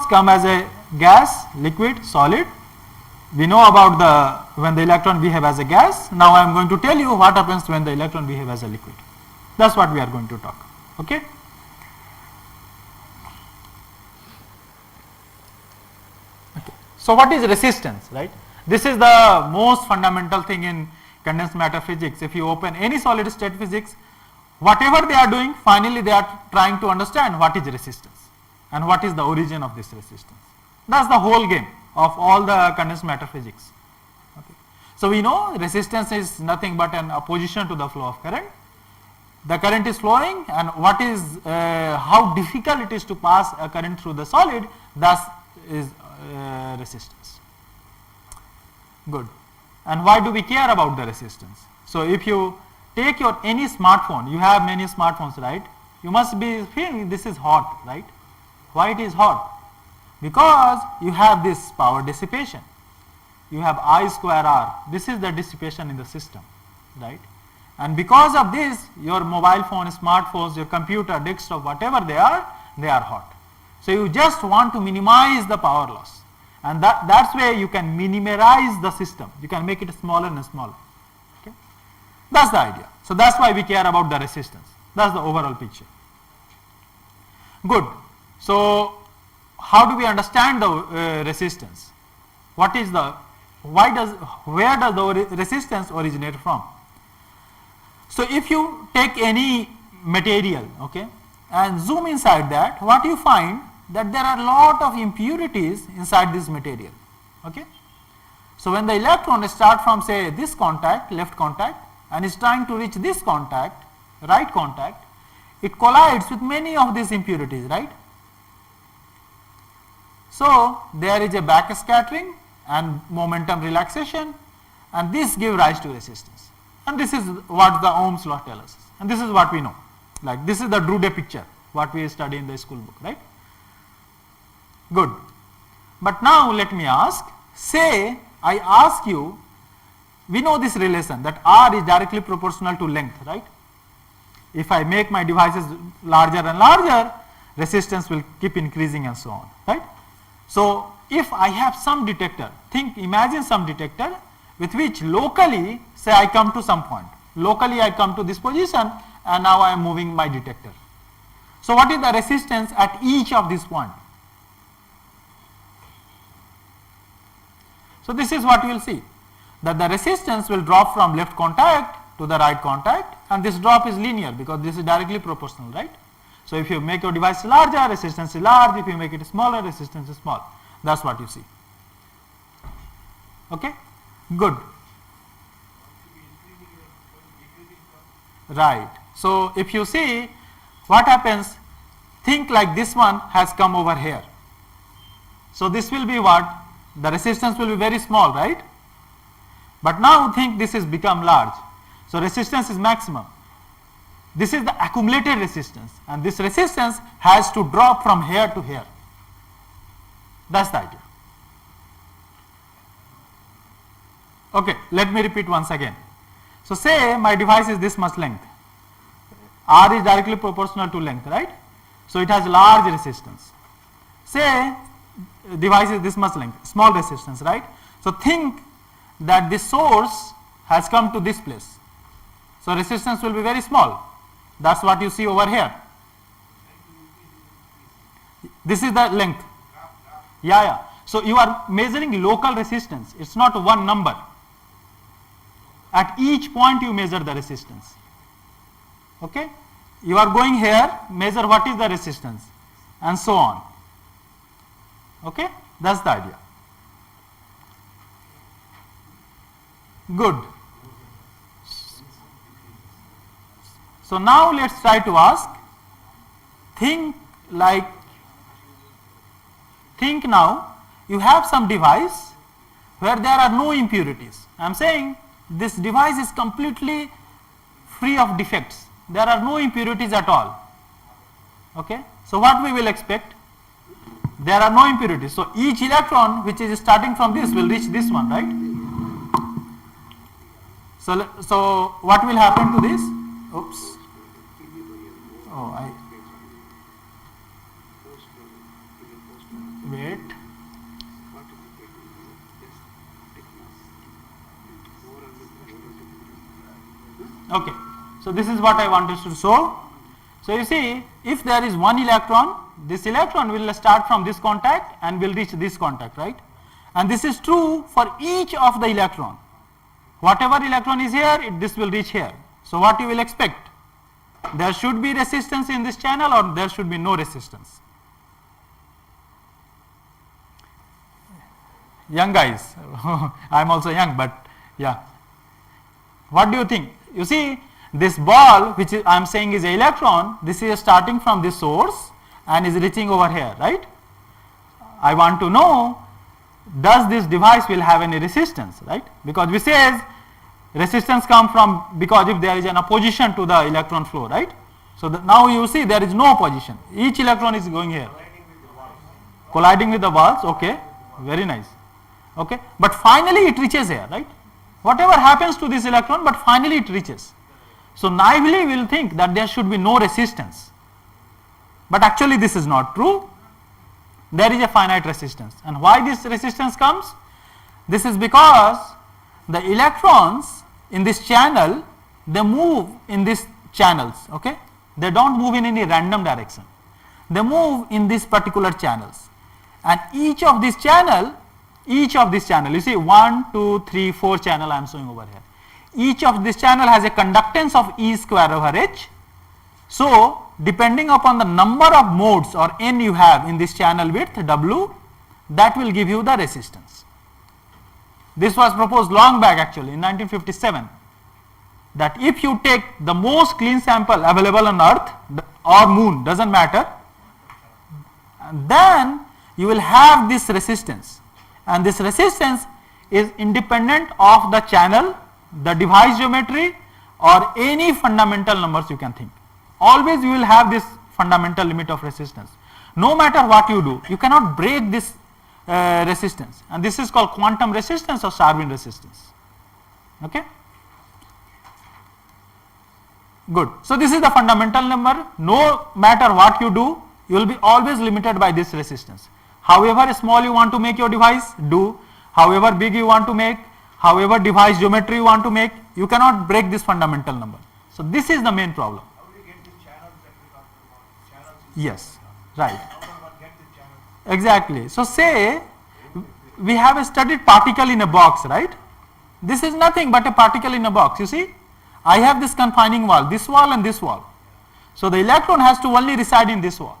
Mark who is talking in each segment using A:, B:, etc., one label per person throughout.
A: come as a gas, liquid, solid. We know about when the electron behave as a gas. Now I am going to tell you what happens when the electron behave as a liquid. That's what we are going to talk. Okay. So what is resistance, right? This is the most fundamental thing in condensed matter physics. If you open any solid state physics, whatever they are doing, finally they are trying to understand what is resistance and what is the origin of this resistance. That's the whole game of all the condensed matter physics. Okay. So we know resistance is nothing but an opposition to the flow of current. The current is flowing, and what is how difficult it is to pass a current through the solid, thus is resistance. Good. And why do we care about the resistance? So if you take your any smartphone, you have many smartphones, right? You must be feeling this is hot, right? Why it is hot? Because you have this power dissipation. You have I square R. This is the dissipation in the system, right? And because of this, your mobile phone, smartphones, your computer, desktop, whatever they are hot. So you just want to minimize the power loss. And that's where you can minimize the system. You can make it smaller and smaller. Okay? That's the idea. So that's why we care about the resistance. That's the overall picture. Good. So how do we understand the resistance? Where does the resistance originate from? So if you take any material, okay, and zoom inside that, what you find that there are a lot of impurities inside this material. Okay. So when the electron starts from, say, this contact, left contact, and is trying to reach this contact, right contact, it collides with many of these impurities, right? So there is a back scattering and momentum relaxation, and this gives rise to resistance. And this is what the Ohms law tells us, and this is what we know. Like this is the Drude picture, what we study in the school book, right? Good. But now let me ask, say I ask you, we know this relation that R is directly proportional to length, right? If I make my devices larger and larger, resistance will keep increasing and so on, right? So if I have some detector, imagine some detector with which locally, say I come to some point, locally I come to this position and now I am moving my detector. So what is the resistance at each of these points? So this is what you will see, that the resistance will drop from left contact to the right contact, and this drop is linear because this is directly proportional, right? So if you make your device larger, resistance is large. If you make it smaller, resistance is small. That's what you see. Okay? Good. Right. So if you see what happens, think like this one has come over here. So this will be what? The resistance will be very small, right? But now think this has become large. So resistance is maximum. This is the accumulated resistance, and this resistance has to drop from here to here. That's the idea. Okay, let me repeat once again. So say my device is this much length. R is directly proportional to length, right? So it has large resistance. Say device is this much length, small resistance, right? So think that this source has come to this place. So resistance will be very small. That's what you see over here. This is the length. Yeah. So you are measuring local resistance. It's not one number. At each point you measure the resistance. Okay? You are going here, measure what is the resistance, and so on. Okay? That's the idea. Good. So now let's try to ask, think now you have some device where there are no impurities. I am saying this device is completely free of defects. There are no impurities at all. Okay? So what we will expect? There are no impurities. So each electron which is starting from this will reach this one, right? So what will happen to this? Oops. Wait. Okay, so this is what I wanted to show. So you see, if there is one electron, this electron will start from this contact and will reach this contact, right? And this is true for each of the electron. Whatever electron is here, this will reach here. So what you will expect? There should be resistance in this channel, or there should be no resistance. Young guys, I am also young, but yeah. What do you think? You see, this ball which I am saying is an electron, this is starting from this source and is reaching over here, right? I want to know, does this device will have any resistance, right? Because we says resistance come from, because if there is an opposition to the electron flow, right? So now you see there is no opposition. Each electron is going here. Colliding with the walls, okay, very nice. Okay, but finally it reaches here, right? Whatever happens to this electron, but finally it reaches. So naively we will think that there should be no resistance. But actually this is not true. There is a finite resistance. And why this resistance comes? This is because the electrons in this channel, they move in these channels, okay? They don't move in any random direction. They move in these particular channels. And each of this channel, you see 1, 2, 3, 4 channel I am showing over here. Each of this channel has a conductance of E square over H. So depending upon the number of modes or N you have in this channel width W, that will give you the resistance. This was proposed long back actually in 1957, that if you take the most clean sample available on earth or moon, doesn't matter, then you will have this resistance, and this resistance is independent of the channel, the device geometry, or any fundamental numbers you can think. Always you will have this fundamental limit of resistance. No matter what you do, you cannot break this resistance, and this is called quantum resistance or Sarvin resistance. Okay, good. So this is the fundamental number. No matter what you do, you will be always limited by this resistance. However small you want to make your device, do. However big you want to make, however device geometry you want to make, you cannot break this fundamental number. So this is the main problem.
B: How do you get these channels that we talked about? Channels.
A: Yes, right.
B: How do one get the channels?
A: Exactly. So say we have a studied particle in a box, right? This is nothing but a particle in a box. You see, I have this confining wall, this wall and this wall. So the electron has to only reside in this wall.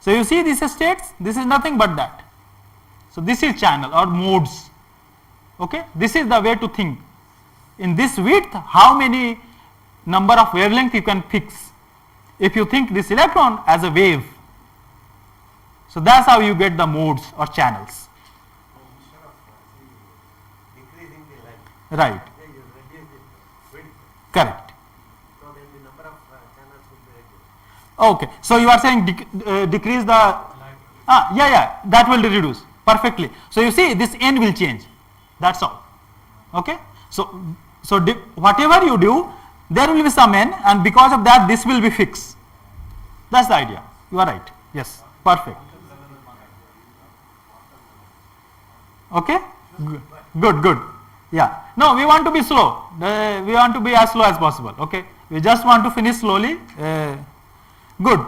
A: So you see these states, this is nothing but that. So this is channel or modes. Okay, this is the way to think. In this width, how many number of wavelength you can fix if you think this electron as a wave. So that's how you get the modes or channels.
B: Instead of decreasing the length,
A: Right.
B: you reduce the width.
A: Correct.
B: So then the number of channels will be reduced.
A: Okay. So you are saying decrease the, that will reduce perfectly. So you see this n will change. That's all. Okay. So whatever you do, there will be some n, and because of that this will be fixed. That's the idea. You are right. Yes. Perfect. Okay. Good. Yeah. No, we want to be slow. We want to be as slow as possible. Okay. We just want to finish slowly. Good.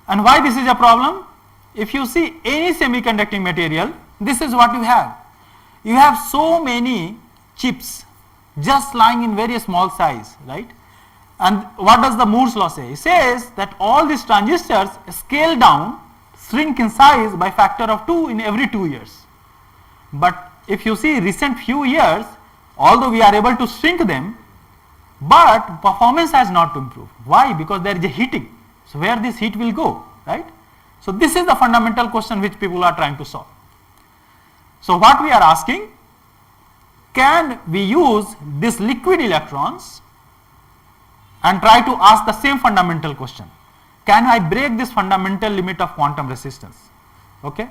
A: And why this is a problem? If you see any semiconducting material, this is what you have. You have so many chips just lying in very small size, right? And what does the Moore's law say? It says that all these transistors scale down, shrink in size by factor of 2 in every 2 years. But if you see recent few years, although we are able to shrink them, but performance has not improved. Why? Because there is a heating. So where this heat will go, right? So this is the fundamental question which people are trying to solve. So what we are asking, can we use these liquid electrons and try to ask the same fundamental question? Can I break this fundamental limit of quantum resistance? Okay,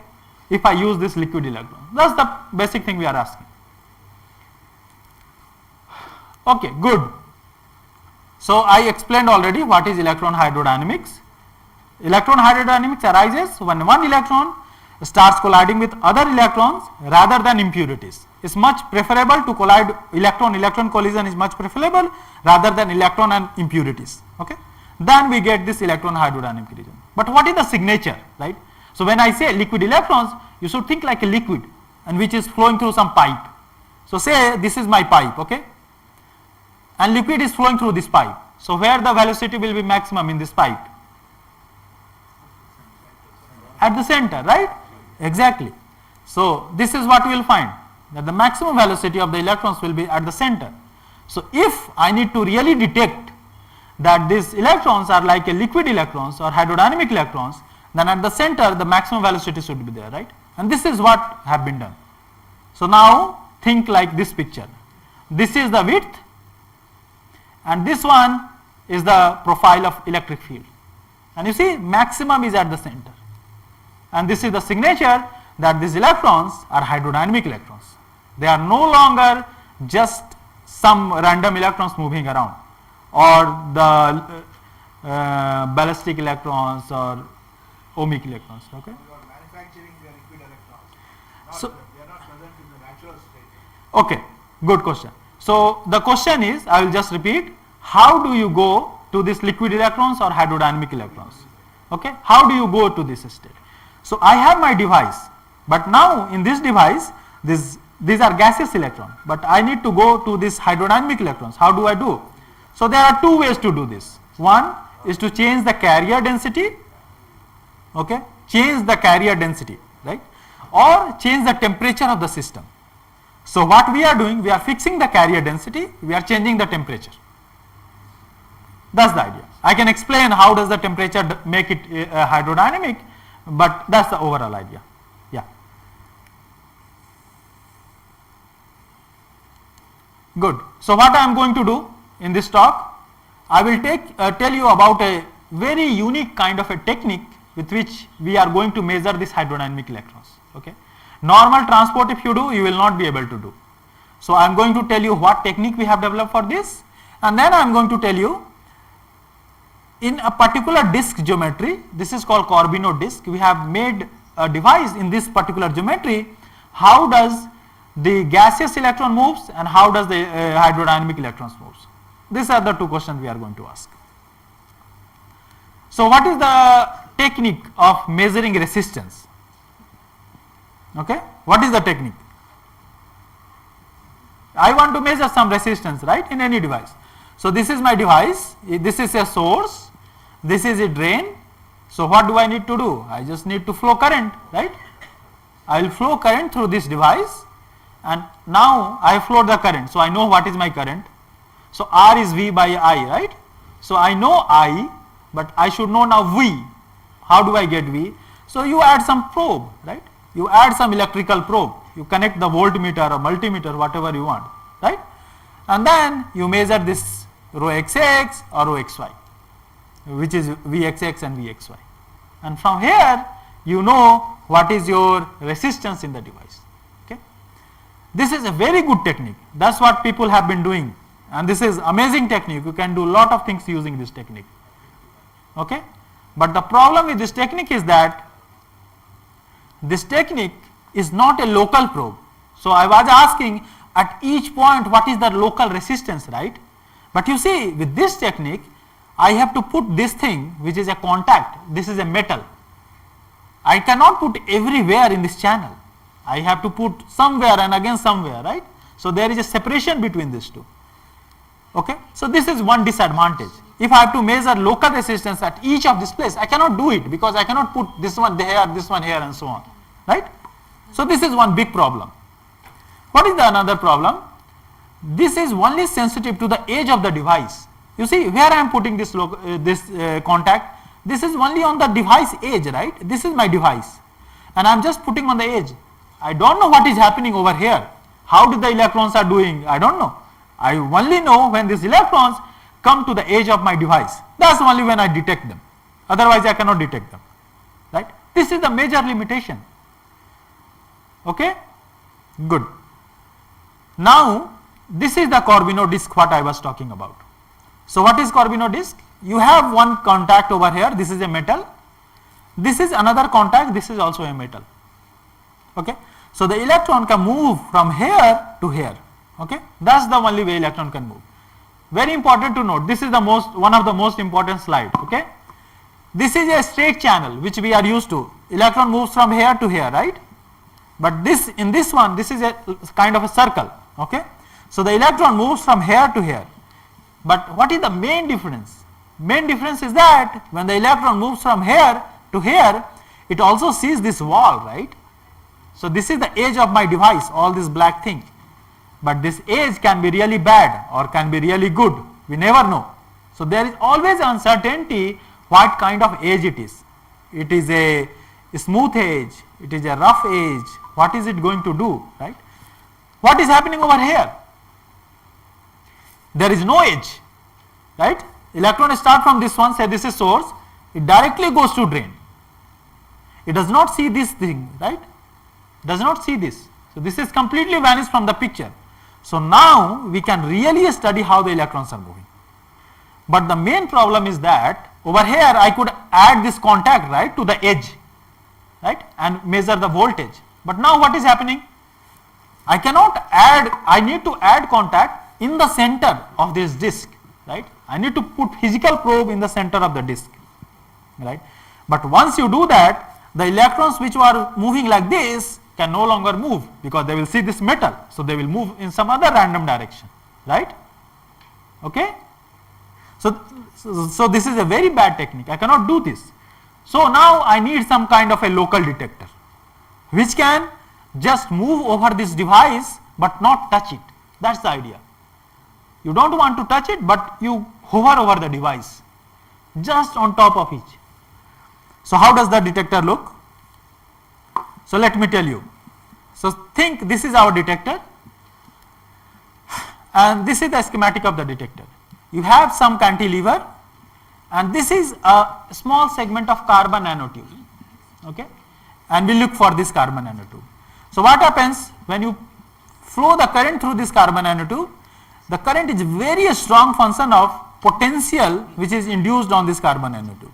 A: if I use this liquid electron, that's the basic thing we are asking. Okay, good. So I explained already what is electron hydrodynamics. Electron hydrodynamics arises when one electron starts colliding with other electrons rather than impurities. It's much preferable to collide electron collision is much preferable rather than electron and impurities. Okay, then we get this electron hydrodynamic region. But what is the signature, right? So when I say liquid electrons, you should think like a liquid and which is flowing through some pipe. So say this is my pipe, okay, and liquid is flowing through this pipe. So where the velocity will be maximum in this pipe? At the center, right? Exactly. So this is what we will find, that the maximum velocity of the electrons will be at the center. So if I need to really detect that these electrons are like a liquid electrons or hydrodynamic electrons, then at the center the maximum velocity should be there, right? And this is what have been done. So now think like this picture. This is the width and this one is the profile of electric field. And you see maximum is at the center. And this is the signature that these electrons are hydrodynamic electrons. They are no longer just some random electrons moving around or the ballistic electrons or ohmic electrons. Okay.
B: You are manufacturing the liquid electrons.
A: So
B: They are not present in the natural state.
A: okay, good question. So the question is, I will just repeat, how do you go to this liquid electrons or hydrodynamic electrons? Okay, how do you go to this state? So I have my device, but now in this device these are gaseous electrons, but I need to go to this hydrodynamic electrons. How do I do? So there are two ways to do this. One is to change the carrier density, okay, change the carrier density, right, or change the temperature of the system. So what we are doing, we are fixing the carrier density, we are changing the temperature. That's the idea. I can explain how does the temperature make it hydrodynamic, but that's the overall idea. Yeah. Good. So what I am going to do in this talk, I will tell you about a very unique kind of a technique with which we are going to measure these hydrodynamic electrons. Okay. Normal transport if you do, you will not be able to do. So I am going to tell you what technique we have developed for this, and then I am going to tell you in a particular disk geometry, this is called Carbonyl Disk, we have made a device in this particular geometry, how does the gaseous electron moves and how does the hydrodynamic electrons moves. These are the two questions we are going to ask. So what is the technique of measuring resistance? Okay, what is the technique? I want to measure some resistance, right, in any device. So this is my device, this is a source, this is a drain. So what do I need to do? I just need to flow current, right? I will flow current through this device, and now I flow the current. So I know what is my current. So R is V by I, right? So I know I, but I should know now V. How do I get V? So you add some probe, right? You add some electrical probe. You connect the voltmeter or multimeter, whatever you want, right? And then you measure this rho XX or rho XY, which is Vxx and Vxy. And from here, you know what is your resistance in the device. Okay? This is a very good technique. That's what people have been doing. And this is amazing technique. You can do a lot of things using this technique. Okay? But the problem with this technique is that this technique is not a local probe. So I was asking at each point what is the local resistance, right? But you see, with this technique, I have to put this thing which is a contact, this is a metal. I cannot put everywhere in this channel. I have to put somewhere and again somewhere, right? So there is a separation between these two. Okay? So this is one disadvantage. If I have to measure local resistance at each of this place, I cannot do it because I cannot put this one here, this one here and so on, right? So this is one big problem. What is the another problem? This is only sensitive to the edge of the device. You see where I am putting this contact, this is only on the device edge, right? This is my device and I am just putting on the edge. I don't know what is happening over here. How did the electrons are doing? I don't know. I only know when these electrons come to the edge of my device. That's only when I detect them. Otherwise I cannot detect them, right? This is the major limitation. Okay? Good. Now this is the Carbonyl disk what I was talking about. So what is Carbonyl disk? You have one contact over here, this is a metal. This is another contact, this is also a metal. Okay. So the electron can move from here to here. Okay. That's the only way electron can move. Very important to note, this is the one of the most important slide. Okay. This is a straight channel which we are used to. Electron moves from here to here, right? But in this one, this is a kind of a circle. Okay. So the electron moves from here to here. But what is the main difference? Main difference is that when the electron moves from here to here, it also sees this wall, right? So this is the edge of my device, all this black thing. But this edge can be really bad or can be really good. We never know. So there is always uncertainty what kind of edge it is. It is a smooth edge, it is a rough edge. What is it going to do, right? What is happening over here? There is no edge, right? Electron start from this one, say this is source, it directly goes to drain. It does not see this thing, right? Does not see this. So this is completely vanished from the picture. So now we can really study how the electrons are moving. But the main problem is that over here I could add this contact, right, to the edge, right, and measure the voltage. But now what is happening? I cannot add, I need to add contact in the center of this disk, right? I need to put physical probe in the center of the disk, right? But once you do that, the electrons which are moving like this can no longer move because they will see this metal, so they will move in some other random direction, right? Okay. So this is a very bad technique. I cannot do this. So now I need some kind of a local detector which can just move over this device but not touch it. That's the idea. You don't want to touch it, but you hover over the device just on top of each. So how does the detector look? So let me tell you. So think this is our detector and this is the schematic of the detector. You have some cantilever and this is a small segment of carbon nanotube, okay, and we look for this carbon nanotube. So what happens when you flow the current through this carbon nanotube? The current is very strong function of potential which is induced on this carbon nanotube.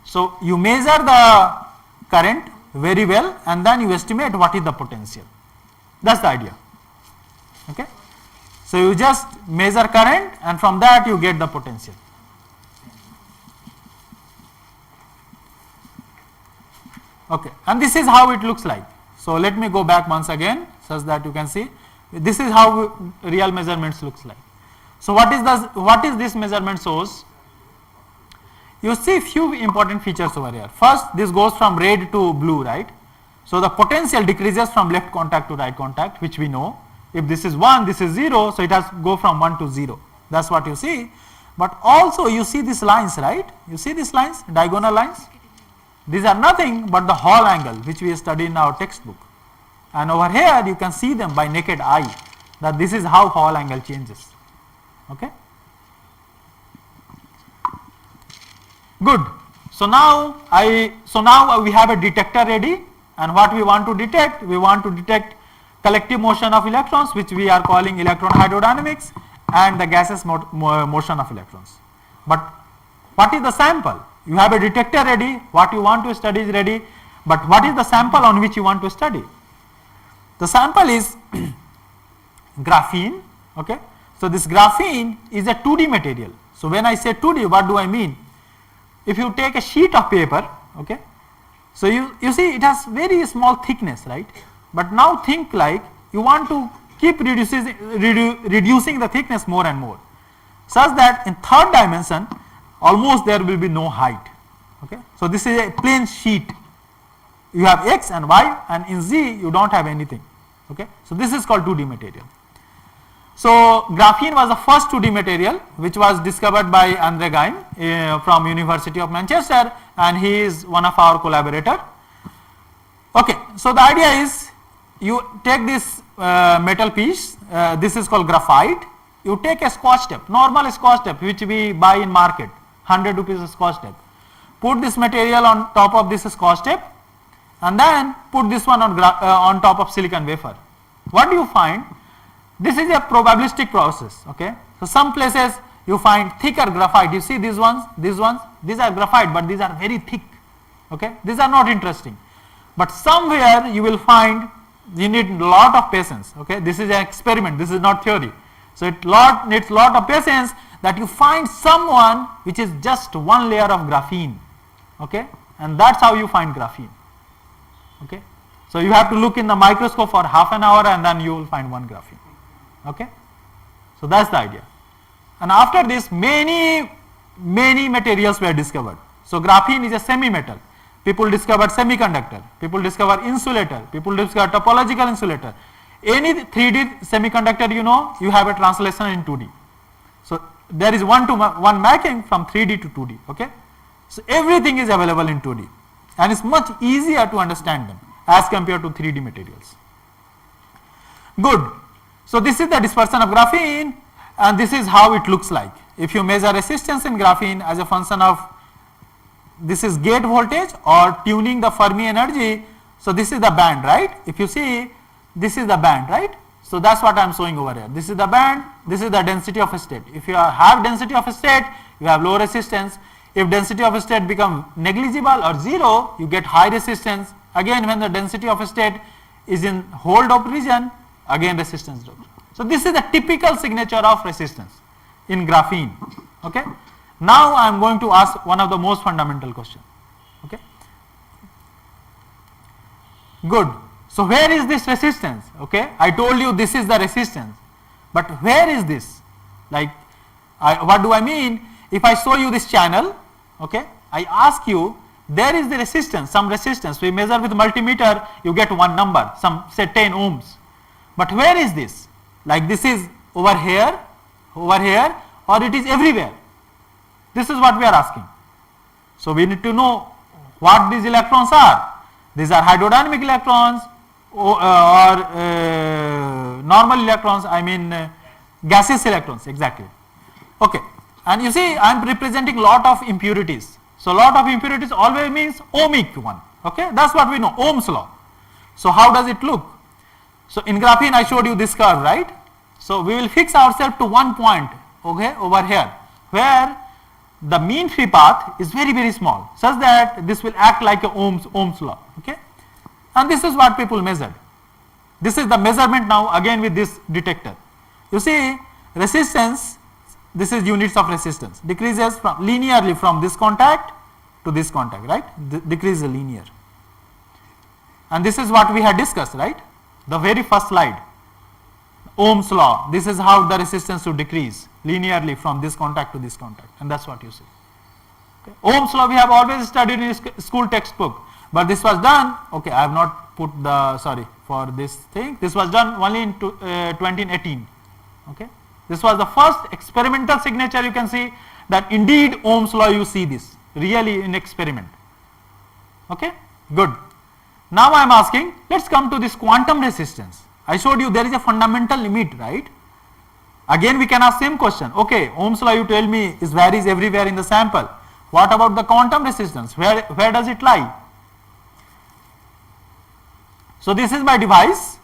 A: So you measure the current very well and then you estimate what is the potential. That's the idea. Okay. So you just measure current and from that you get the potential. Okay, and this is how it looks like. So let me go back once again such that you can see. This is how real measurements looks like. So what is this measurement source? You see few important features over here. First, this goes from red to blue, right? So the potential decreases from left contact to right contact, which we know. If this is 1, this is 0, so it has to go from 1 to 0. That's what you see. But also you see these lines, right? You see these lines, diagonal lines? These are nothing but the Hall angle which we study in our textbook. And over here you can see them by naked eye, that this is how Hall angle changes. Okay? Good. So now we have a detector ready, and what we want to detect? We want to detect collective motion of electrons, which we are calling electron hydrodynamics, and the gaseous motion of electrons. But what is the sample? You have a detector ready, what you want to study is ready, but what is the sample on which you want to study? The sample is graphene. Okay. So this graphene is a 2D material. So when I say 2D, what do I mean? If you take a sheet of paper, okay, so you see it has very small thickness, right? But now think like you want to keep reducing the thickness more and more, such that in third dimension almost there will be no height. Okay, so this is a plain sheet. You have x and y, and in z you don't have anything. Okay, so this is called 2D material. So graphene was the first 2D material which was discovered by Andre Geim from University of Manchester, and he is one of our collaborator. Okay, so the idea is you take this metal piece, this is called graphite. You take a scotch tape, normal scotch tape which we buy in market, 100 rupees scotch tape. Put this material on top of this scotch tape and then put this one on top of silicon wafer. What do you find? This is a probabilistic process. Okay, so some places you find thicker graphite. You see these ones, these are graphite, but these are very thick. Okay, these are not interesting. but somewhere you will find you need a lot of patience. Okay, this is an experiment, this is not theory. So it needs lot of patience that you find someone which is just one layer of graphene. Okay, and that's how you find graphene. Okay, so you have to look in the microscope for half an hour and then you will find one graphene. Okay, so that's the idea. And after this, many materials were discovered. So graphene is a semi-metal. People discovered semiconductor, people discover insulator, people discover topological insulator. Any 3D semiconductor, you have a translation in 2D. So there is one mapping from 3D to 2D. Okay, so everything is available in 2D, and it's much easier to understand them as compared to 3D materials. Good. So this is the dispersion of graphene, and this is how it looks like. If you measure resistance in graphene as a function of, this is gate voltage or tuning the Fermi energy. So this is the band, right? If you see, this is the band, right? So that's what I am showing over here. This is the band, this is the density of a state. If you have density of a state, you have low resistance. If density of a state become negligible or zero, you get high resistance. Again, when the density of a state is in hold up region, again resistance drops. So this is the typical signature of resistance in graphene. Okay. Now I am going to ask one of the most fundamental questions. Okay. Good. So where is this resistance? Okay, I told you this is the resistance, but where is this? Like, what do I mean? If I show you this channel, okay, I ask you, there is the resistance, some resistance. We measure with multimeter, you get one number, some say 10 ohms. But where is this? Like this is over here, or it is everywhere. This is what we are asking. So we need to know what these electrons are. These are hydrodynamic electrons or normal electrons, I mean gaseous electrons, exactly. Okay, and you see I am representing lot of impurities. So lot of impurities always means ohmic one. Okay, that's what we know, Ohm's law. So how does it look? So in graphene I showed you this curve, right? So we will fix ourselves to one point, okay, over here, where the mean free path is very small, such that this will act like a Ohm's law. Okay, and this is what people measured. This is the measurement now again with this detector. You see resistance, this is units of resistance, decreases from linearly from this contact to this contact, right? Decrease linear. And this is what we had discussed, right? The very first slide, Ohm's law. This is how the resistance should decrease linearly from this contact to this contact, and that's what you see. Okay. Ohm's law we have always studied in school textbook, but this was done, okay, I have not put the, sorry for this thing, this was done only in 2018. Okay, this was the first experimental signature. You can see that indeed Ohm's law, you see this really in experiment. Okay, good. Now I am asking, let's come to this quantum resistance. I showed you there is a fundamental limit, right? Again we can ask same question. Okay, Ohm's law you tell me is varies everywhere in the sample. What about the quantum resistance? Where does it lie? So this is my device.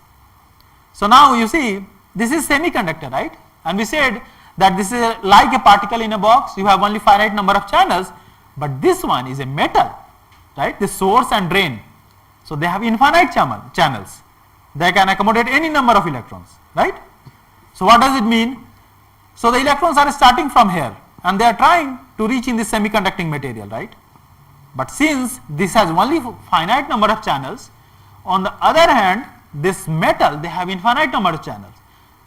A: So now you see this is semiconductor, right? And we said that this is like a particle in a box. You have only finite number of channels, but this one is a metal, right? The source and drain. So they have infinite channels. They can accommodate any number of electrons, right? So what does it mean? So the electrons are starting from here and they are trying to reach in this semiconducting material, right? But since this has only finite number of channels, on the other hand, this metal, they have infinite number of channels.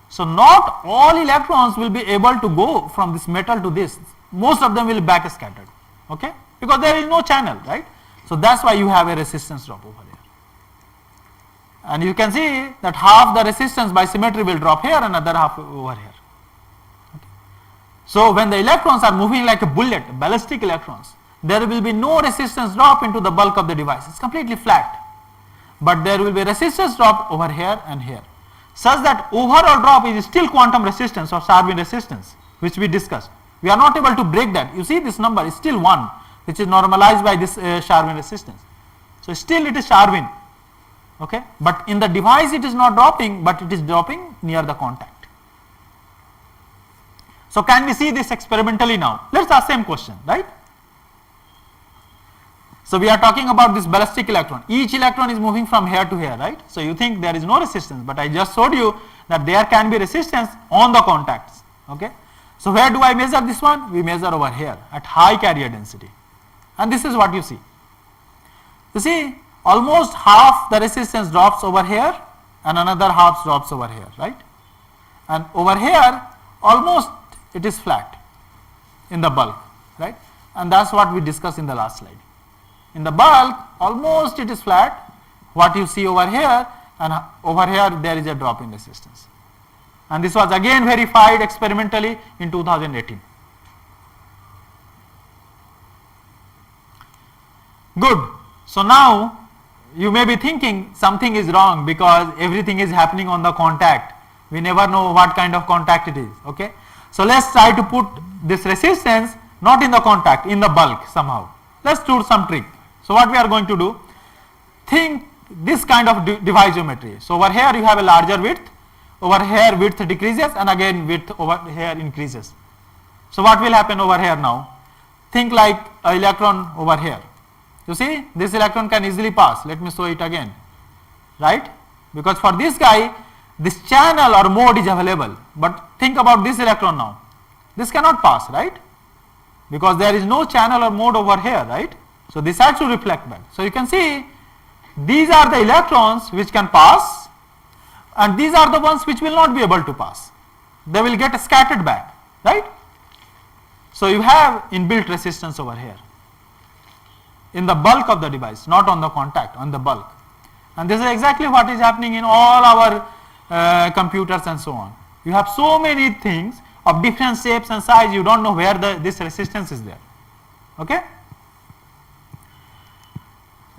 A: So not all electrons will be able to go from this metal to this. Most of them will be back scattered, okay? Because there is no channel, right? So that's why you have a resistance drop over here. And you can see that half the resistance by symmetry will drop here and another half over here. Okay. So when the electrons are moving like a bullet, ballistic electrons, there will be no resistance drop into the bulk of the device. It's completely flat. But there will be resistance drop over here and here, such that overall drop is still quantum resistance or Charvin resistance, which we discussed. We are not able to break that. You see this number is still 1, which is normalized by this Charvin resistance. So still it is Charvin. Okay, but in the device it is not dropping, but it is dropping near the contact. So can we see this experimentally now? Let's ask same question, right? So we are talking about this ballistic electron. Each electron is moving from here to here, right? So you think there is no resistance, but I just showed you that there can be resistance on the contacts. Okay. So where do I measure this one? We measure over here at high carrier density, and this is what you see. You see, almost half the resistance drops over here, and another half drops over here, right? And over here, almost it is flat in the bulk, right? And that's what we discussed in the last slide. In the bulk, almost it is flat. What you see over here, and over here there is a drop in resistance. And this was again verified experimentally in 2018. Good. So now you may be thinking something is wrong because everything is happening on the contact. We never know what kind of contact it is. Okay. So let's try to put this resistance not in the contact, in the bulk somehow. Let's do some trick. So what we are going to do, think this kind of device geometry. So over here you have a larger width, over here width decreases, and again width over here increases. So what will happen over here now? Think like an electron over here. You see, this electron can easily pass. Let me show it again, right? Because for this guy, this channel or mode is available. But think about this electron now. This cannot pass, right? Because there is no channel or mode over here, right? So this has to reflect back. So you can see these are the electrons which can pass, and these are the ones which will not be able to pass. They will get scattered back, right? So you have inbuilt resistance over here in the bulk of the device, not on the contact, on the bulk. And this is exactly what is happening in all our computers and so on. You have so many things of different shapes and size, you don't know where this resistance is there. Okay?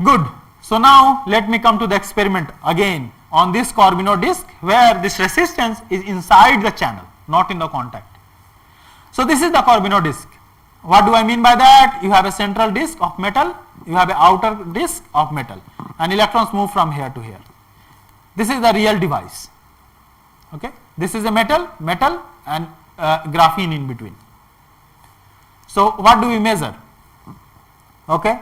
A: Good. So now let me come to the experiment again on this Carbonyl disk, where this resistance is inside the channel, not in the contact. So this is the Carbonyl disk. What do I mean by that? You have a central disk of metal, you have an outer disk of metal, and electrons move from here to here. This is the real device. Okay? This is a metal and graphene in between. So what do we measure? Okay?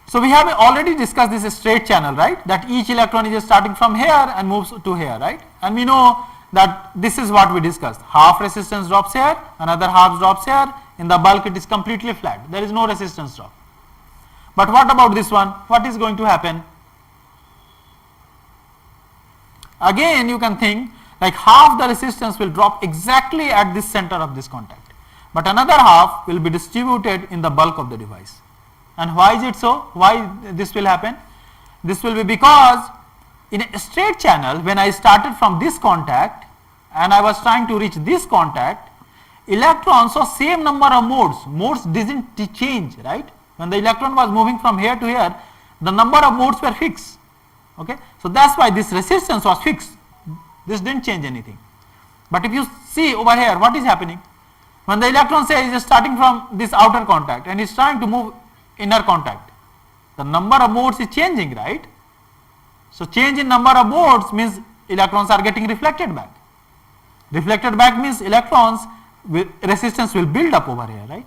A: So we have already discussed this straight channel, right? That each electron is starting from here and moves to here, right? And we know that this is what we discussed. Half resistance drops here, another half drops here. In the bulk it is completely flat. There is no resistance drop. But what about this one? What is going to happen? Again you can think like half the resistance will drop exactly at this center of this contact. But another half will be distributed in the bulk of the device. And why is it so? Why this will happen? This will be because in a straight channel, when I started from this contact and I was trying to reach this contact, electrons saw same number of modes. Modes didn't change, right? When the electron was moving from here to here, the number of modes were fixed. Okay? So that's why this resistance was fixed. This didn't change anything. But if you see over here, what is happening? When the electron say is starting from this outer contact and is trying to move inner contact, the number of modes is changing, right? So change in number of modes means electrons are getting reflected back. Reflected back means electrons with resistance will build up over here, right?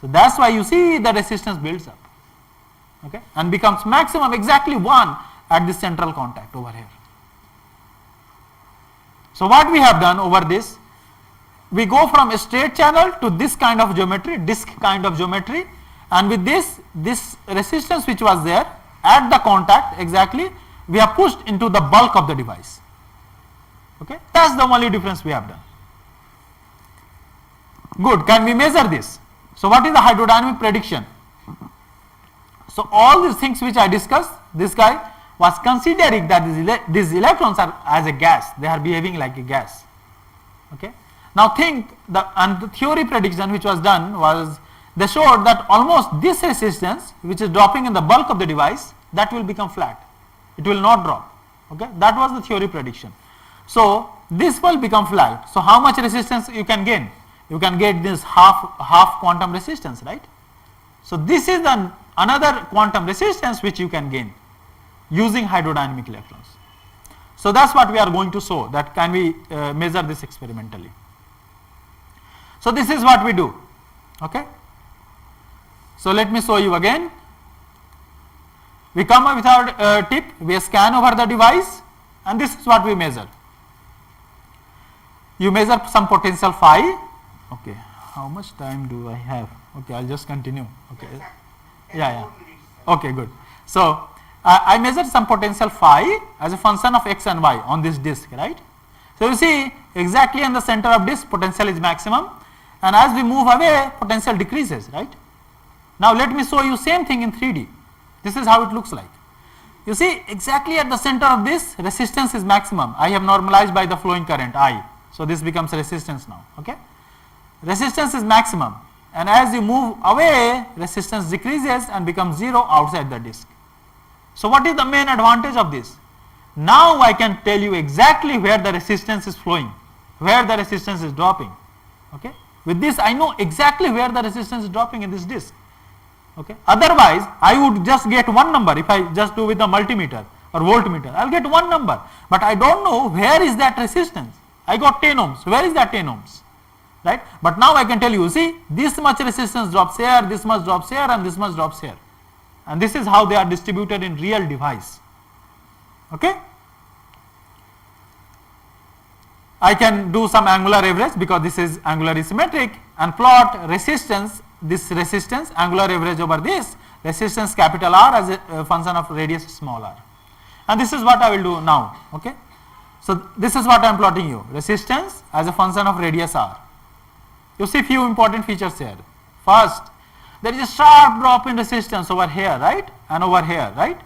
A: So that's why you see the resistance builds up, okay, and becomes maximum exactly 1 at this central contact over here. So what we have done over this, we go from a straight channel to this kind of geometry, disk kind of geometry, and with this resistance which was there at the contact exactly, we have pushed into the bulk of the device. Okay, that's the only difference we have done. Good. Can we measure this? So what is the hydrodynamic prediction? So all these things which I discussed, this guy was considering that these electrons are as a gas, they are behaving like a gas. Okay. Now think the theory prediction which was done was, they showed that almost this resistance which is dropping in the bulk of the device, that will become flat. It will not drop. Okay, that was the theory prediction. So this will become flat. So how much resistance you can gain? You can get this half quantum resistance, right? So this is another quantum resistance which you can gain using hydrodynamic electrons. So that's what we are going to show, that can we measure this experimentally. So this is what we do. Okay. So let me show you again. We come with our tip, we scan over the device, and this is what we measure. You measure some potential phi. Okay, how much time do I have? Okay, I'll just continue. Okay, yeah. Okay, good. So I measured some potential phi as a function of x and y on this disk, right? So you see exactly in the center of disk potential is maximum, and as we move away potential decreases, right? Now let me show you same thing in 3D. This is how it looks like. You see exactly at the center of this resistance is maximum. I have normalized by the flowing current I. So this becomes resistance now, okay? Resistance is maximum, and as you move away resistance decreases and becomes 0 outside the disk. So what is the main advantage of this? Now I can tell you exactly where the resistance is flowing, where the resistance is dropping, okay? With this I know exactly where the resistance is dropping in this disk, okay? Otherwise I would just get one number. If I just do with the multimeter or voltmeter, I'll get one number, but I don't know where is that resistance. I got 10 ohms, where is that 10 ohms, right? But now I can tell you, see, this much resistance drops here, this much drops here, and this much drops here, and this is how they are distributed in real device, okay? I can do some angular average because this is angularly symmetric and plot resistance, this resistance angular average over this resistance capital R as a function of radius small r, and this is what I will do now, okay? So this is what I am plotting you, resistance as a function of radius r. You see few important features here. First, there is a sharp drop in resistance over here, right, and over here, right?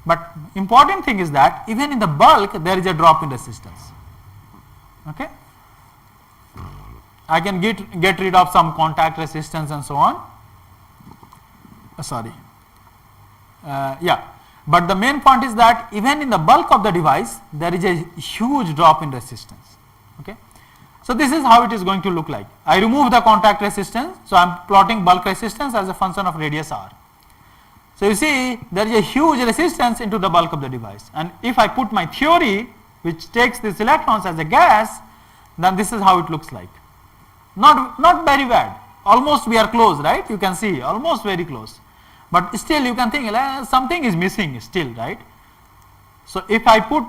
A: But important thing is that even in the bulk there is a drop in resistance, okay? I can get rid of some contact resistance and so on. Yeah. But the main point is that even in the bulk of the device there is a huge drop in resistance, okay? So this is how it is going to look like. I remove the contact resistance, so I am plotting bulk resistance as a function of radius r. So you see there is a huge resistance into the bulk of the device, and if I put my theory which takes these electrons as a gas, then this is how it looks like. Not very bad, almost we are close, right? You can see almost very close. But still you can think something is missing still, right? So if I put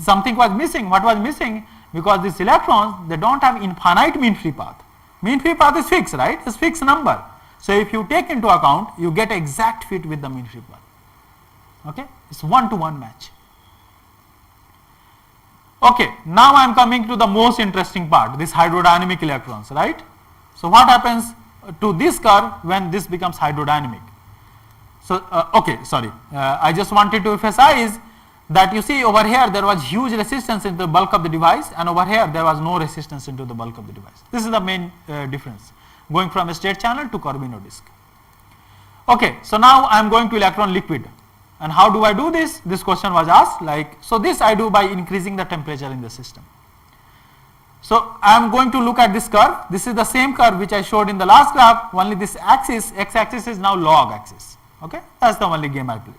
A: something was missing, what was missing? Because these electrons, they don't have infinite mean free path. Mean free path is fixed, right? It's fixed number. So if you take into account, you get exact fit with the mean free path, okay? It's 1-to-1 match. Okay, now I am coming to the most interesting part, this hydrodynamic electrons, right? So what happens to this curve when this becomes hydrodynamic? So I just wanted to emphasize that you see over here there was huge resistance into the bulk of the device, and over here there was no resistance into the bulk of the device. This is the main difference going from a straight channel to Carbonyl disk. Okay, so now I am going to electron liquid, and how do I do this? This question was asked, like, so this I do by increasing the temperature in the system. So I am going to look at this curve. This is the same curve which I showed in the last graph, only this axis, x-axis is now log axis. Okay, that's the only game I play.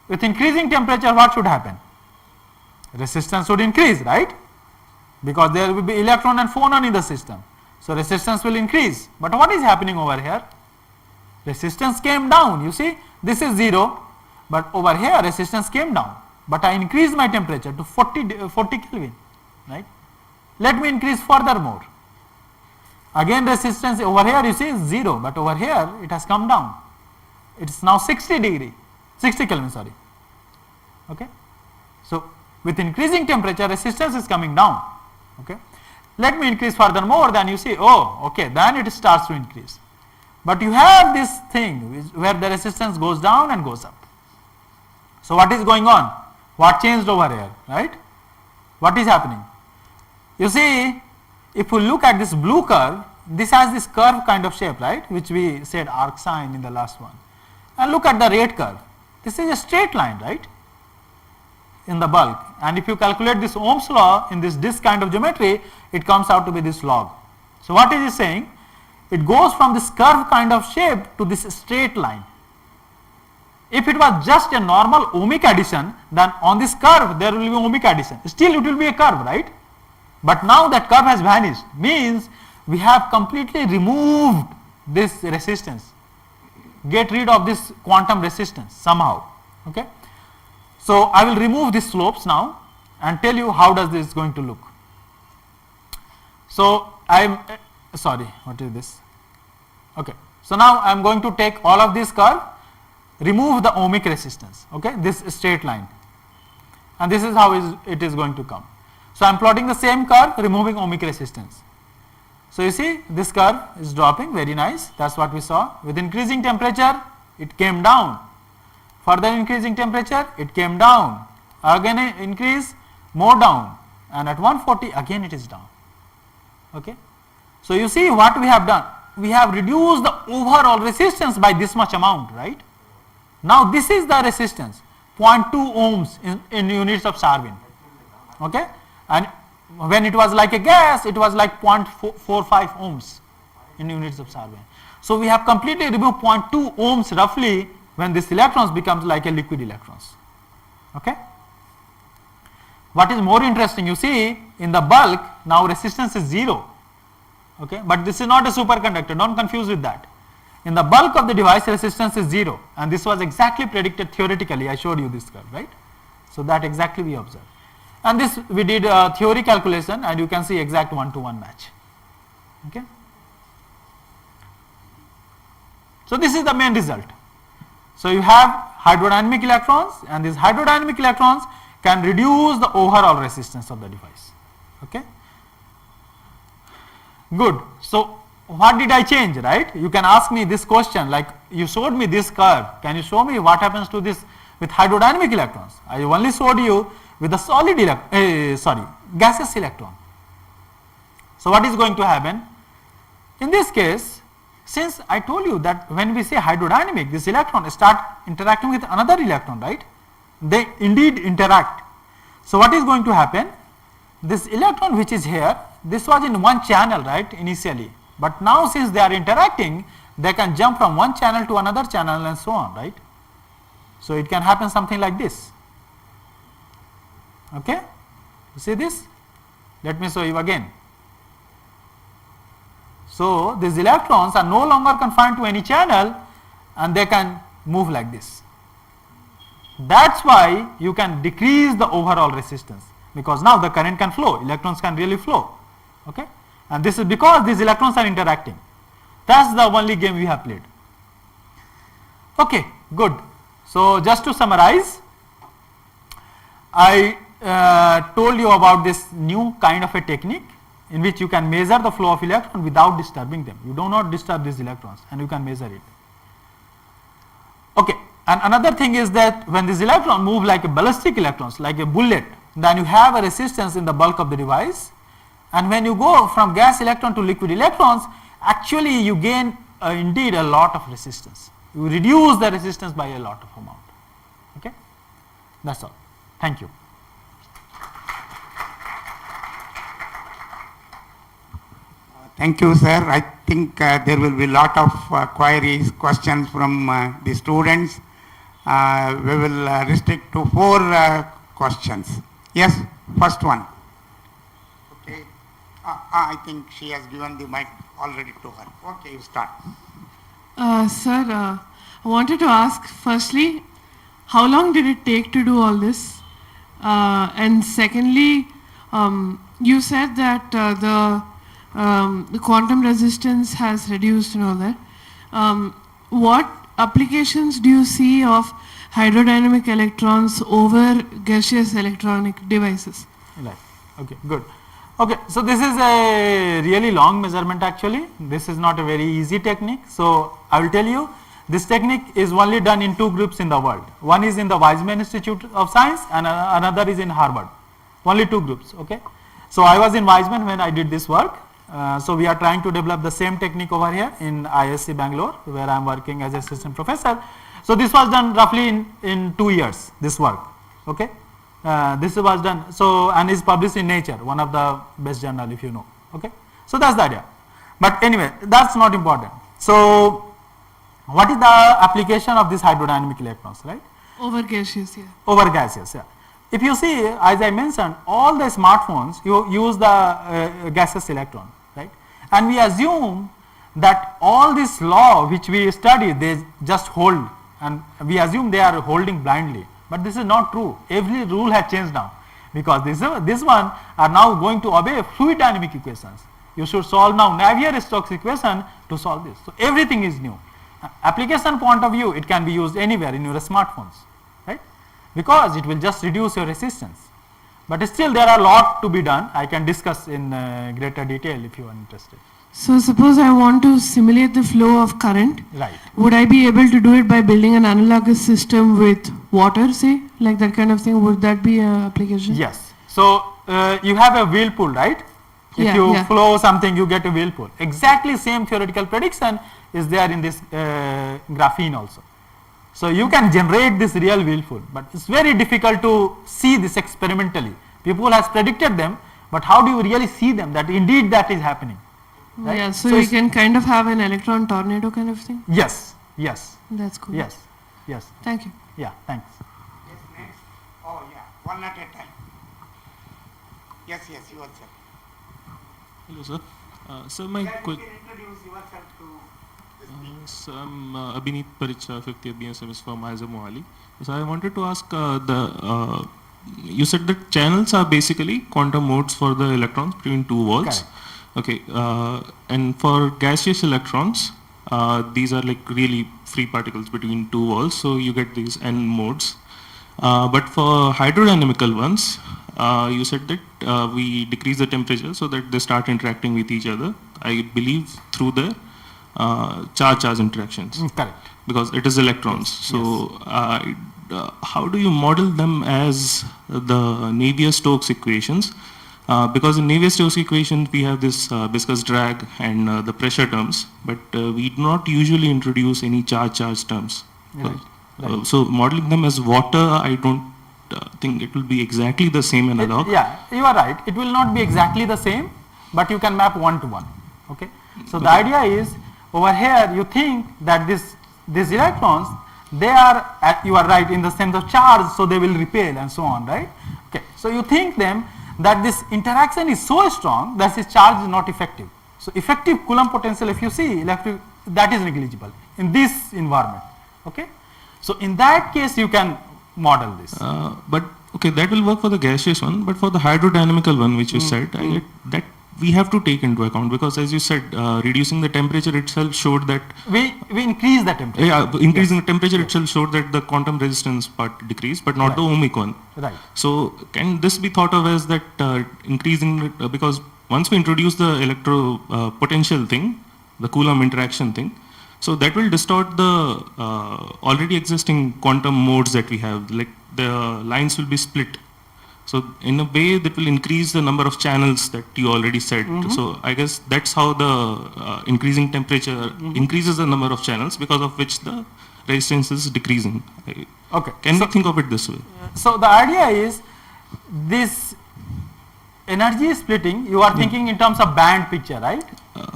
A: With increasing temperature, what should happen? Resistance should increase, right? Because there will be electron and phonon in the system. So resistance will increase. But what is happening over here? Resistance came down. You see, this is 0, but over here resistance came down. But I increased my temperature to 40 Kelvin, right? Let me increase furthermore. Again resistance over here you see is 0, but over here it has come down. It is now 60 Kelvin, sorry. Okay. So with increasing temperature resistance is coming down. Okay. Let me increase furthermore, then you see, oh, okay, then it starts to increase. But you have this thing where the resistance goes down and goes up. So what is going on? What changed over here, right? What is happening? You see, if you look at this blue curve, this has this curve kind of shape, right, which we said arc sine in the last one. And look at the red curve. This is a straight line, right, in the bulk. And if you calculate this Ohms law in this disk kind of geometry, it comes out to be this log. So what is it saying? It goes from this curve kind of shape to this straight line. If it was just a normal ohmic addition, then on this curve there will be ohmic addition. Still it will be a curve, right? But now that curve has vanished, means we have completely removed this resistance. get rid of this quantum resistance somehow. Okay. So I will remove these slopes now and tell you how does this going to look. So I am sorry, what is this? Okay. So now I am going to take all of this curve, remove the ohmic resistance. Okay, this straight line, and this is how it is going to come. So I am plotting the same curve, removing ohmic resistance. So you see this curve is dropping, very nice. That's what we saw. With increasing temperature, it came down. Further increasing temperature, it came down. Again increase, more down, and at 140 again it is down. Okay. So you see what we have done. We have reduced the overall resistance by this much amount, right? Now this is the resistance, 0.2 ohms in units of Charvin. Okay. And when it was like a gas, it was like 0.45 ohms in units of Charvin. So we have completely removed 0.2 ohms roughly when this electrons becomes like a liquid electrons. Okay. What is more interesting, you see in the bulk now resistance is 0. Okay, but this is not a superconductor, don't confuse with that. In the bulk of the device resistance is 0, and this was exactly predicted theoretically. I showed you this curve, right? So that exactly we observed. And this we did a theory calculation, and you can see exact 1-to-1 match. Okay. So this is the main result. So you have hydrodynamic electrons, and these hydrodynamic electrons can reduce the overall resistance of the device. Okay. Good. So what did I change, right? You can ask me this question, like you showed me this curve. Can you show me what happens to this with hydrodynamic electrons? I only showed you with the solid gaseous electron. So what is going to happen? In this case, since I told you that when we say hydrodynamic, this electron start interacting with another electron, right? They indeed interact. So what is going to happen? This electron which is here, this was in one channel, right, initially, but now since they are interacting, they can jump from one channel to another channel and so on, right? So it can happen something like this. Okay, you see this? Let me show you again. So these electrons are no longer confined to any channel, and they can move like this. That's why you can decrease the overall resistance, because now the current can flow, electrons can really flow. Okay, and this is because these electrons are interacting. That's the only game we have played. Okay, good. So just to summarize, I told you about this new kind of a technique in which you can measure the flow of electrons without disturbing them. You do not disturb these electrons, and you can measure it. Okay, and another thing is that when these electrons move like a ballistic electrons, like a bullet, then you have a resistance in the bulk of the device. And when you go from gas electron to liquid electrons, actually you gain indeed a lot of resistance. You reduce the resistance by a lot of amount. Okay, that's all. Thank you.
C: Thank you, sir. I think there will be a lot of queries, questions from the students. We will restrict to 4 questions. Yes, first one. Okay. I think she has given the mic already to her. Okay, you start.
D: Sir, I wanted to ask firstly, how long did it take to do all this? And secondly, you said that the quantum resistance has reduced and all that. What applications do you see of hydrodynamic electrons over gaseous electronic devices?
A: Right. Okay, good. Okay, so this is a really long measurement actually. This is not a very easy technique. So I will tell you, this technique is only done in 2 groups in the world. One is in the Weizmann Institute of Science, and another is in Harvard. Only 2 groups. Okay. So I was in Weizmann when I did this work. So we are trying to develop the same technique over here in ISC Bangalore, where I am working as assistant professor. So this was done roughly in 2 years, this work. Okay. This was done, so, and is published in Nature, one of the best journal if you know. Okay. So that's the idea. But anyway, that's not important. So what is the application of these hydrodynamic electrons, right?
D: Over gaseous, yeah.
A: Over gaseous, yeah. If you see, as I mentioned, all the smartphones you use the gaseous electron, right? And we assume that all this law which we study, they just hold, and we assume they are holding blindly. But this is not true. Every rule has changed now, because this one are now going to obey fluid dynamic equations. You should solve now Navier-Stokes equation to solve this. So everything is new. Application point of view, it can be used anywhere in your smartphones, right? Because it will just reduce your resistance. But still there are a lot to be done. I can discuss in greater detail if you are interested.
D: So suppose I want to simulate the flow of current.
A: Right.
D: Would I be able to do it by building an analogous system with water, say, like that kind of thing? Would that be an application?
A: Yes. So you have a whirlpool, right? If
D: Yeah,
A: you
D: yeah.
A: flow something, you get a whirlpool. Exactly same theoretical prediction is there in this graphene also. So you can generate this real whirlpool, but it's very difficult to see this experimentally. People has predicted them, but how do you really see them that indeed that is happening? Right?
D: Yeah, so
A: So
D: you
A: it's-
D: can kind of have an electron tornado kind of thing?
A: Yes, yes,
D: That's cool.
A: yes, yes.
D: Thank you.
A: Yeah, thanks.
C: Yes, next. Oh, yeah, one at a time. Yes, you also.
E: Hello, sir. So my quick.
C: You can introduce yourself to the speaker.
E: So I'm Abhineet Paricha, 50th BSMS from ISO Mohali. So I wanted to ask you said that channels are basically quantum modes for the electrons between two walls.
A: Correct.
E: Okay, and for gaseous electrons, these are like really free particles between two walls, so you get these N modes. But for hydrodynamical ones, you said that we decrease the temperature so that they start interacting with each other, I believe through the charge-charge interactions,
A: Correct.
E: because it is electrons. So how do you model them as the Navier-Stokes equations? Because in Navier-Stokes equations we have this viscous drag and the pressure terms, but we do not usually introduce any charge-charge terms.
A: Right.
E: So modeling them as water, I don't think it will be exactly the same analog.
A: Yeah, you are right. It will not be exactly the same, but you can map one to one. Okay. So the idea is over here you think that these electrons, they are you are right in the sense of charge, so they will repel and so on, right? Okay. So you think them that this interaction is so strong that this charge is not effective. So effective Coulomb potential, if you see electric, that is negligible in this environment. Okay. So in that case you can model this.
E: But okay, that will work for the gaseous one, but for the hydrodynamical one which you said, that we have to take into account, because as you said, reducing the temperature itself showed that
A: We increase the temperature.
E: increasing the temperature itself showed that the quantum resistance part decreased, but not
A: Right.
E: the ohmic one.
A: Right.
E: So can this be thought of as that increasing it, because once we introduce the electro potential thing, the Coulomb interaction thing, so that will distort the already existing quantum modes that we have, like the lines will be split. So in a way that will increase the number of channels that you already said. So I guess that's how the increasing temperature increases the number of channels, because of which the resistance is decreasing.
A: Okay.
E: Can we think of it this way?
A: So the idea is this energy splitting, you are thinking in terms of band picture, right?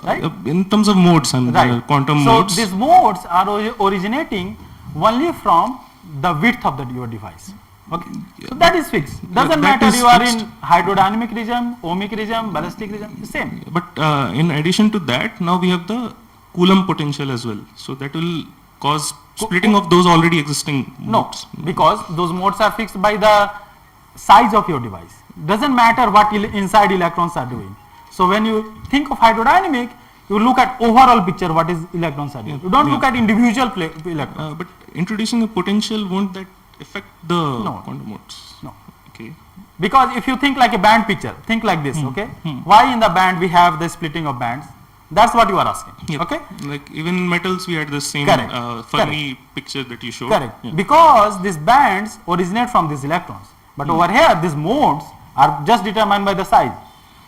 A: Right?
E: In terms of modes and
A: Right.
E: quantum
A: so
E: modes.
A: these modes are originating only from the width of your device. Okay. So that is fixed. Doesn't
E: that
A: matter
E: is
A: you are
E: fixed.
A: in hydrodynamic region, ohmic region, ballistic region, same.
E: But in addition to that, now we have the Coulomb potential as well. So that will cause splitting of those already existing
A: No,
E: modes.
A: because those modes are fixed by the size of your device. Doesn't matter what inside electrons are doing. So when you think of hydrodynamic, you look at overall picture what is electrons are doing. You don't look at individual electrons.
E: But introducing a potential, won't that affect the
A: No.
E: quantum modes?
A: No.
E: Okay.
A: Because if you think like a band picture, think like this, okay? Why in the band we have the splitting of bands? That's what you are asking,
E: Yep.
A: okay?
E: Like even in metals, we had the same
A: Correct.
E: Fermi picture that you showed.
A: Correct.
E: Yeah.
A: Because these bands originate from these electrons. But over here, these modes are just determined by the size.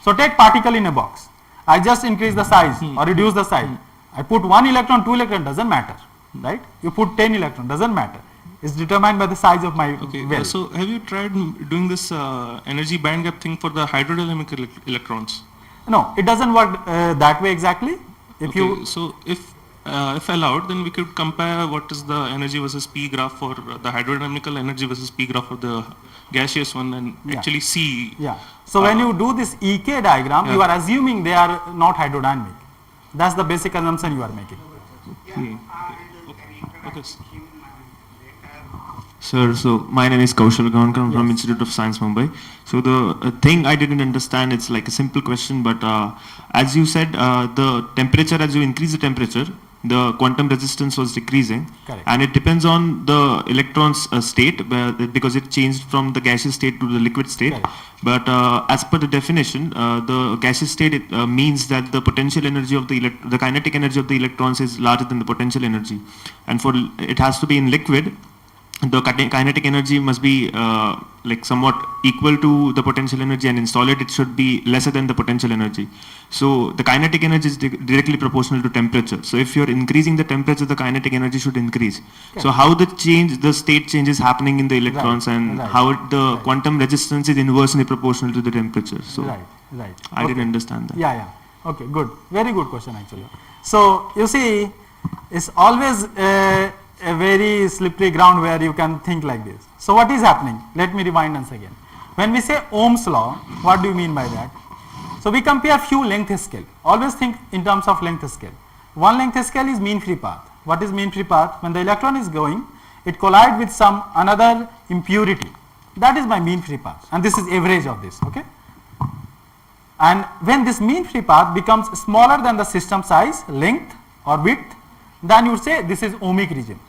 A: So take particle in a box. I just increase the size or reduce the size. I put 1 electron, 2 electron, doesn't matter, right? You put 10 electron, doesn't matter. It's determined by the size of my
E: Okay.
A: well.
E: So have you tried doing this energy band gap thing for the hydrodynamic electrons?
A: No, it doesn't work that way exactly. If
E: Okay,
A: you
E: so if allowed, then we could compare what is the energy versus P graph for the hydrodynamical energy versus P graph for the gaseous one, and actually see.
A: Yeah. So when you do this EK diagram, you are assuming they are not hydrodynamic. That's the basic assumption you are making.
E: Okay.
F: Sir, so my name is Kaushal Gaonkar, I'm from Institute of Science, Mumbai. So the thing I didn't understand, it's like a simple question, but as you said, the temperature, as you increase the temperature, the quantum resistance was decreasing.
A: Correct.
F: And it depends on the electron's state, because it changed from the gaseous state to the liquid state.
A: Correct.
F: But as per the definition, the gaseous state means that the potential energy of the kinetic energy of the electrons is larger than the potential energy. And for it has to be in liquid, the kinetic energy must be like somewhat equal to the potential energy, and in solid it should be lesser than the potential energy. So the kinetic energy is directly proportional to temperature. So if you're increasing the temperature, the kinetic energy should increase.
A: Okay.
F: So how the state change is happening in the electrons, and how the quantum resistance is inversely proportional to the temperature. So
A: Right.
F: I didn't understand that.
A: Yeah. Okay, good. Very good question actually. So you see, it's always a very slippery ground where you can think like this. So what is happening? Let me rewind once again. When we say Ohm's law, what do you mean by that? So we compare few length scale. Always think in terms of length scale. One length scale is mean free path. What is mean free path? When the electron is going, it collides with some another impurity. That is my mean free path, and this is average of this. Okay. And when this mean free path becomes smaller than the system size, length or width, then you would say this is ohmic region,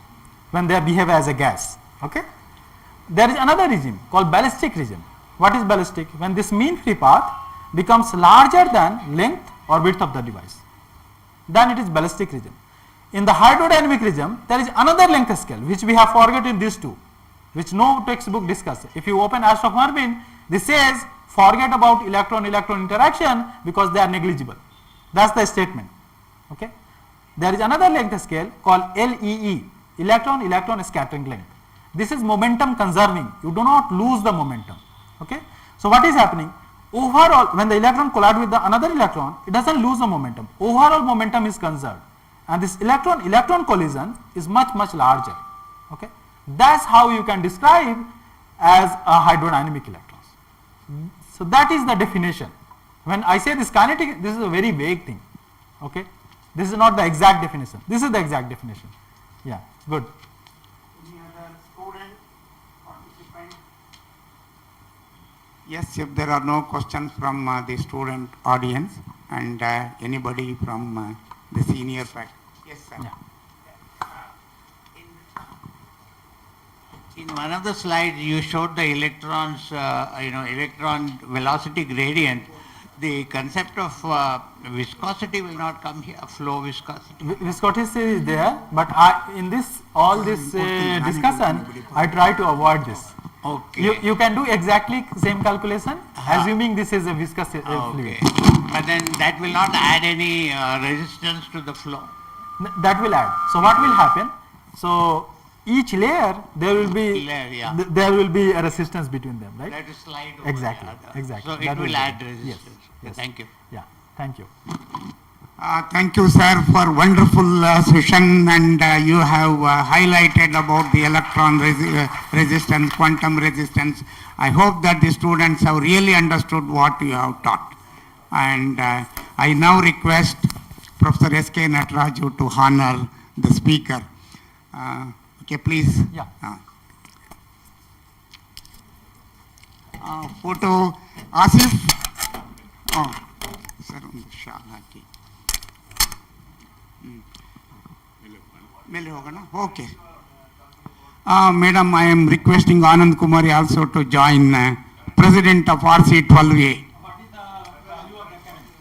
A: when they behave as a gas. Okay. There is another regime called ballistic regime. What is ballistic? When this mean free path becomes larger than length or width of the device, then it is ballistic regime. In the hydrodynamic regime, there is another length scale which we have forgotten these two, which no textbook discusses. If you open Astrof Marvin, this says forget about electron-electron interaction because they are negligible. That's the statement. Okay. There is another length scale called LEE, electron-electron scattering length. This is momentum conserving. You do not lose the momentum. Okay. So what is happening? Overall, when the electron collides with the another electron, it doesn't lose the momentum. Overall momentum is conserved, and this electron-electron collision is much larger. Okay. That's how you can describe as a hydrodynamic electrons. So that is the definition. When I say this kinetic, this is a very vague thing. Okay. This is not the exact definition. This is the exact definition. Yeah. Good.
C: Any other student, participant? Yes, if there are no questions from the student audience and anybody from the senior faculty. Yes, sir.
A: Yeah.
B: In one of the slides, you showed the electrons, electron velocity gradient. The concept of viscosity will not come here, flow viscosity.
A: Viscosity is there, but in this discussion, I try to avoid this.
B: Okay.
A: You can do exactly same calculation, assuming this is a viscous fluid.
B: Okay. But then that will not add any resistance to the flow.
A: That will add. So what will happen? So each layer there will be there will be a resistance between them, right?
B: That is slide over
A: Exactly.
B: the
A: Exactly.
B: So it will add resistance.
A: Yes.
B: Thank you.
A: Yeah. Thank you.
C: Thank you, sir, for wonderful session, and you have highlighted about the electron resistance, quantum resistance. I hope that the students have really understood what you have taught. And I now request Professor S.K. Nataraju to honor the speaker. Okay, please.
A: Yeah.
C: Photo, Asif. Oh, sir, on the shala ki. Okay. Madam, I am requesting Anand Kumari also to join, President of RC 12A.
A: What is the value of recurrence?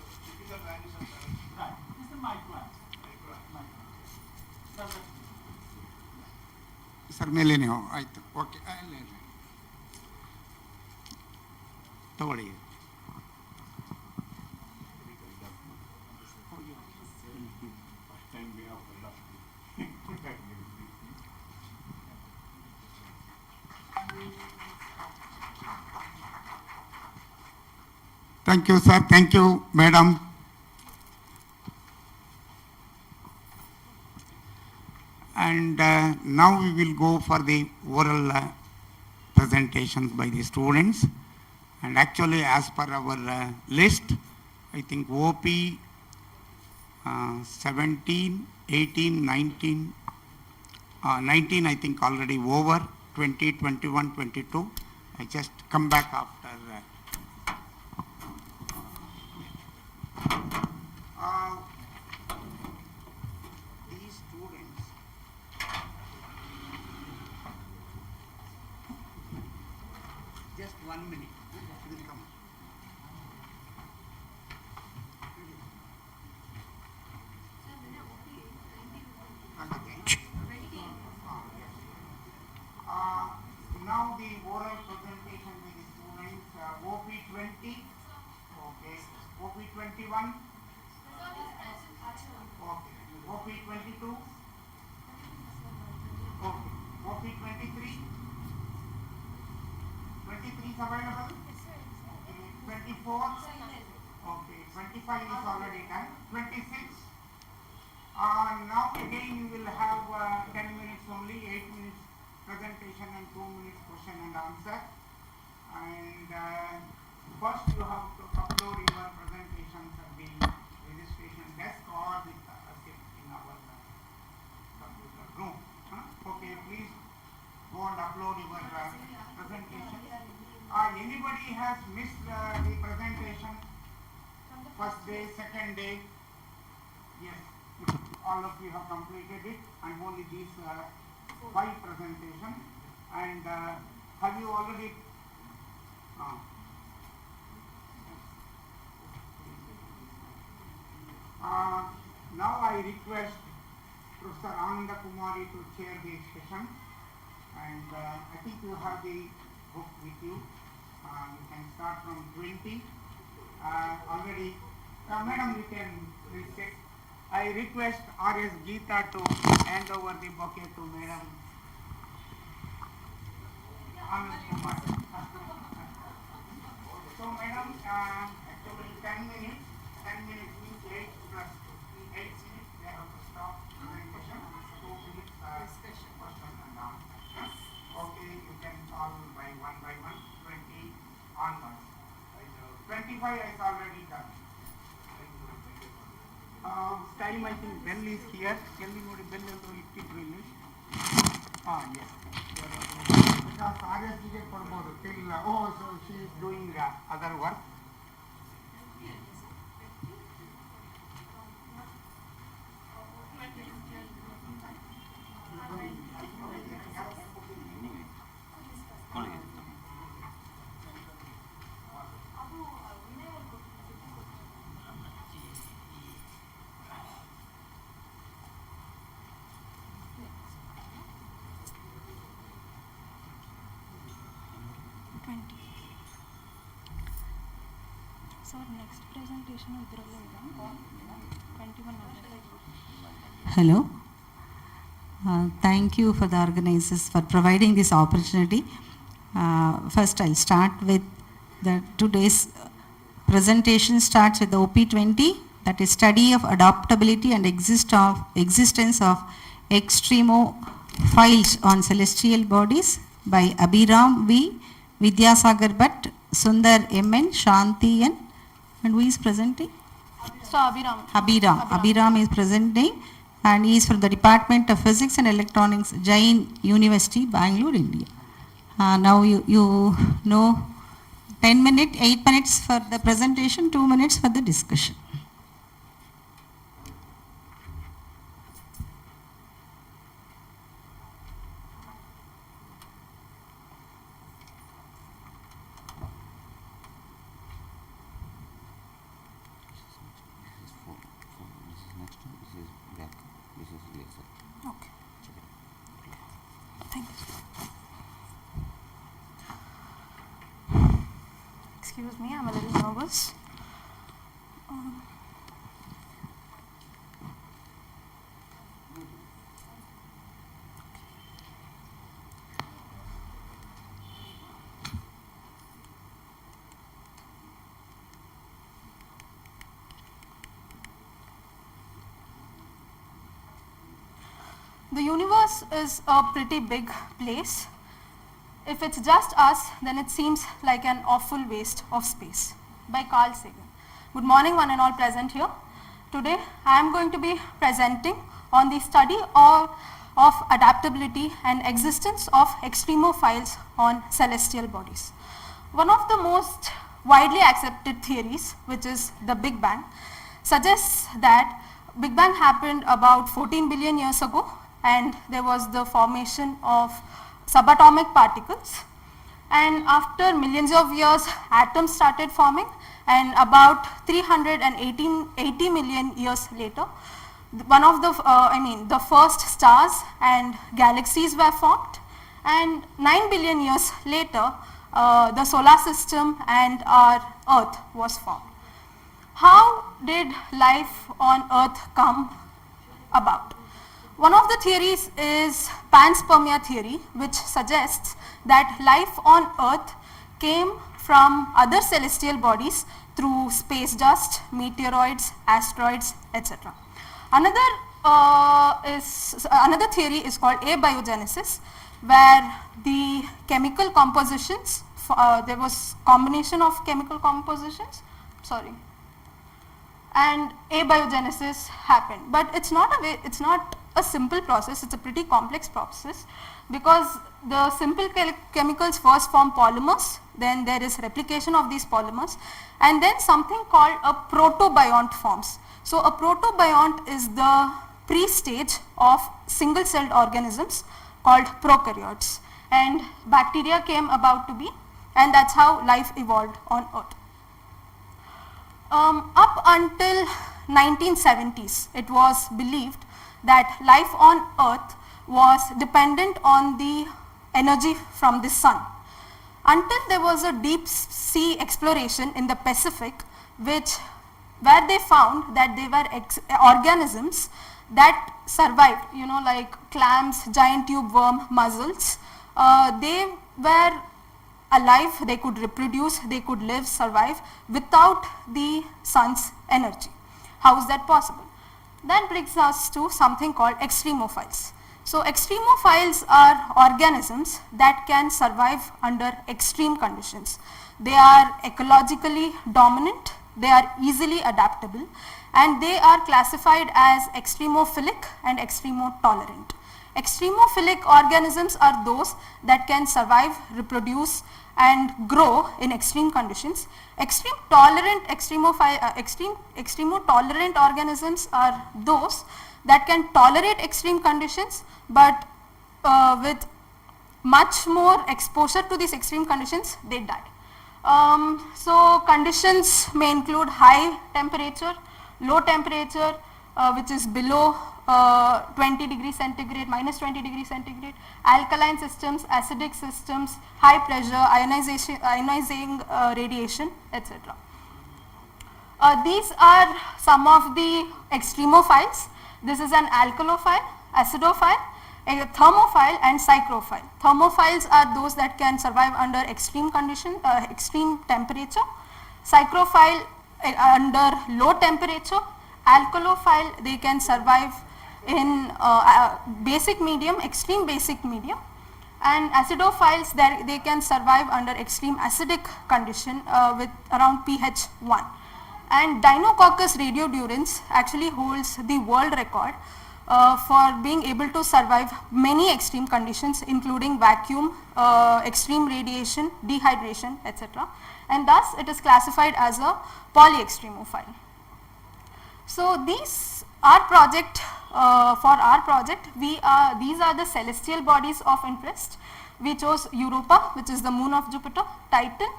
A: Right. This is micro.
C: Sir, ಮೇಲೆ ನೀವು ಆಯ್ತು okay ತಗೊಳ್ಳಿ Thank you, sir. Thank you, madam. And now we will go for the oral presentations by the students. And actually, as per our list, I think OP 17, 18, 19, 19 I think already over, 20, 21, 22. I just come back after these students. Just 1 minute. Will come. Now the oral presentation with the students, OP20, okay, OP21, okay, OP22, okay, OP23, 23 is available, okay, 24, okay, 25 is already done, 26. Now again you will have 10 minutes only, 8 minutes presentation and 2 minutes question and answer. And first you have to upload your presentations at the registration desk or with us in our computer room. Okay, please go and upload your presentation. Anybody has missed the presentation? First day, second day? Yes, all of you have completed it, and only these 5 presentation. And have you already now I request Professor Ananda Kumari to chair the session, and I think you have the book with you. You can start from 20 already. Madam, you can recheck. I request R.S. Geeta to hand over the bouquet to Madam Anand Kumar. So Madam, actually 10 minutes means 8 plus 8 minutes, they have to stop presentation, 2 minutes discussion, question and answer. Okay, you can call by one, 20 onwards. 25 is already done. Time I think Bell is here. Can we go to Bell and it really? Yes. Because RS till so she is doing other work.
G: So next presentation is 21.
H: Hello. Thank you for the organizers for providing this opportunity. First I'll start with the today's presentation starts with the OP20, that is study of adaptability and existence of extremophiles on celestial bodies by Abhiram V, Vidyasagar Bhatt, Sundar MN, Shanti N, and who is presenting?
G: So Abhiram.
H: Abhiram is presenting, and he is from the Department of Physics and Electronics, Jain University, Bangalore, India. Now you know 10 minutes, 8 minutes for the presentation, 2 minutes for the discussion.
G: Excuse me, I'm a little nervous. The universe is a pretty big place. If it's just us, then it seems like an awful waste of space. By Carl Sagan. Good morning, one and all present here. Today I am going to be presenting on the study of adaptability and existence of extremophiles on celestial bodies. One of the most widely accepted theories, which is the Big Bang, suggests that Big Bang happened about 14 billion years ago, and there was the formation of subatomic particles, and after millions of years atoms started forming, and about 380 million years later one of the the first stars and galaxies were formed, and 9 billion years later the solar system and our earth was formed. How did life on earth come about? One of the theories is panspermia theory, which suggests that life on earth came from other celestial bodies through space dust, meteoroids, asteroids, etc. Another theory is called abiogenesis, where the chemical compositions, there was combination of chemical compositions, and abiogenesis happened. But it's not a simple process, it's a pretty complex process, because the simple chemicals first form polymers, then there is replication of these polymers, and then something called a protobiont forms. So a protobiont is the pre-stage of single-celled organisms called prokaryotes, and bacteria came about to be, and that's how life evolved on earth. Up until 1970s, it was believed that life on earth was dependent on the energy from the sun, until there was a deep sea exploration in the Pacific, where they found that they were organisms that survived, like clams, giant tube worm, mussels. They were alive, they could reproduce, they could live, survive without the sun's energy. How is that possible? That brings us to something called extremophiles. So extremophiles are organisms that can survive under extreme conditions. They are ecologically dominant, they are easily adaptable, and they are classified as extremophilic and extremotolerant. Extremophilic organisms are those that can survive, reproduce, and grow in extreme conditions. Extremotolerant organisms are those that can tolerate extreme conditions, but with much more exposure to these extreme conditions, they die. So conditions may include high temperature, low temperature, which is below 20 degrees centigrade, minus 20 degrees centigrade, alkaline systems, acidic systems, high pressure, ionizing radiation, etc. These are some of the extremophiles. This is an alkalophile, acidophile, a thermophile, and psychrophile. Thermophiles are those that can survive under extreme condition, extreme temperature. Psychrophile under low temperature. Alkalophile, they can survive in basic medium, extreme basic medium, and acidophiles, they can survive under extreme acidic condition with around pH 1. And Deinococcus radiodurans actually holds the world record for being able to survive many extreme conditions, including vacuum, extreme radiation, dehydration, etc. And thus it is classified as a polyextremophile. So these our project, for our project, these are the celestial bodies of interest. We chose Europa, which is the moon of Jupiter, Titan,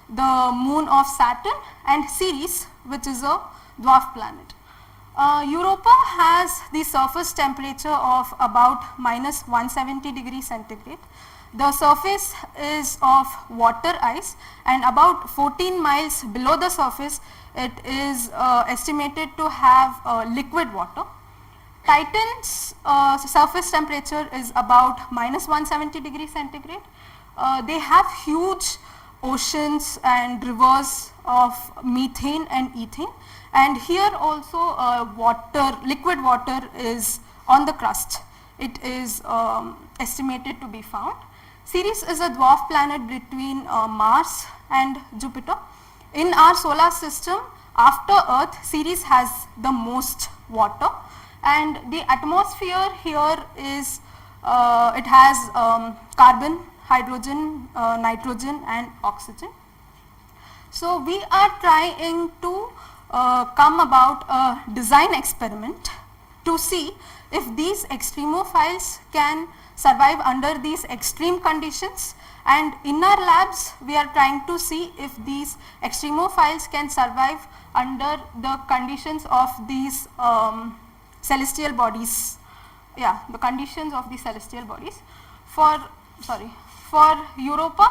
G: the moon of Saturn, and Ceres, which is a dwarf planet. Europa has the surface temperature of about minus 170 degrees centigrade. The surface is of water ice, and about 14 miles below the surface it is estimated to have liquid water. Titan's surface temperature is about minus 170 degrees centigrade. They have huge oceans and rivers of methane and ethane, and here also liquid water is on the crust. It is estimated to be found. Ceres is a dwarf planet between Mars and Jupiter. In our solar system, After Earth, Ceres has the most water, and the atmosphere here is, it has carbon, hydrogen, nitrogen and oxygen. So we are trying to come about a design experiment to see if these extremophiles can survive under these extreme conditions, and in our labs we are trying to see if these extremophiles can survive under the conditions of these celestial bodies. Yeah, the conditions of the celestial bodies. For Europa,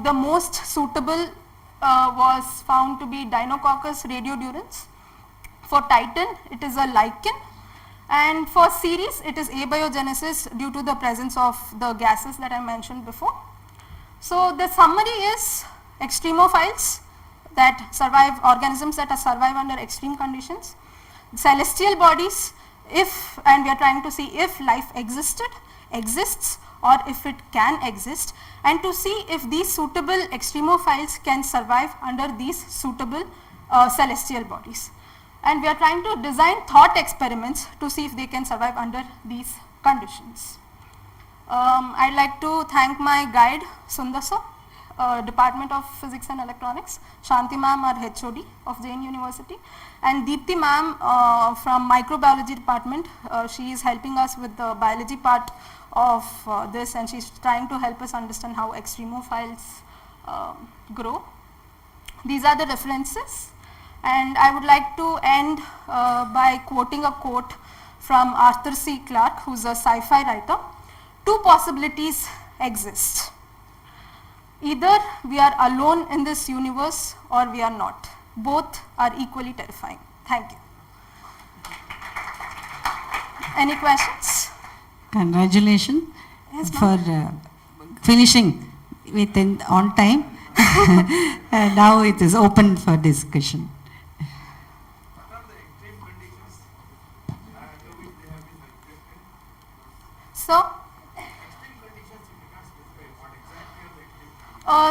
G: the most suitable was found to be Deinococcus radiodurans. For Titan, it is a lichen, and for Ceres, it is abiogenesis due to the presence of the gases that I mentioned before. So the summary is extremophiles that survive, organisms that survive under extreme conditions, celestial bodies, if, and we are trying to see if life exists, or if it can exist, and to see if these suitable extremophiles can survive under these suitable celestial bodies. And we are trying to design thought experiments to see if they can survive under these conditions. I'd like to thank my guide Sundar sir, Department of Physics and Electronics, Shanti ma'am, our HOD of Jain University, and Deepti ma'am from Microbiology Department. She is helping us with the biology part of this, and she's trying to help us understand how extremophiles grow. These are the references, and I would like to end by quoting a quote from Arthur C. Clarke, who's a sci-fi writer. Two possibilities exist. Either we are alone in this universe or we are not. Both are equally terrifying. Thank you. Any questions?
H: Congratulations
G: Yes,
H: for finishing within on time. Now it is open for discussion.
G: So,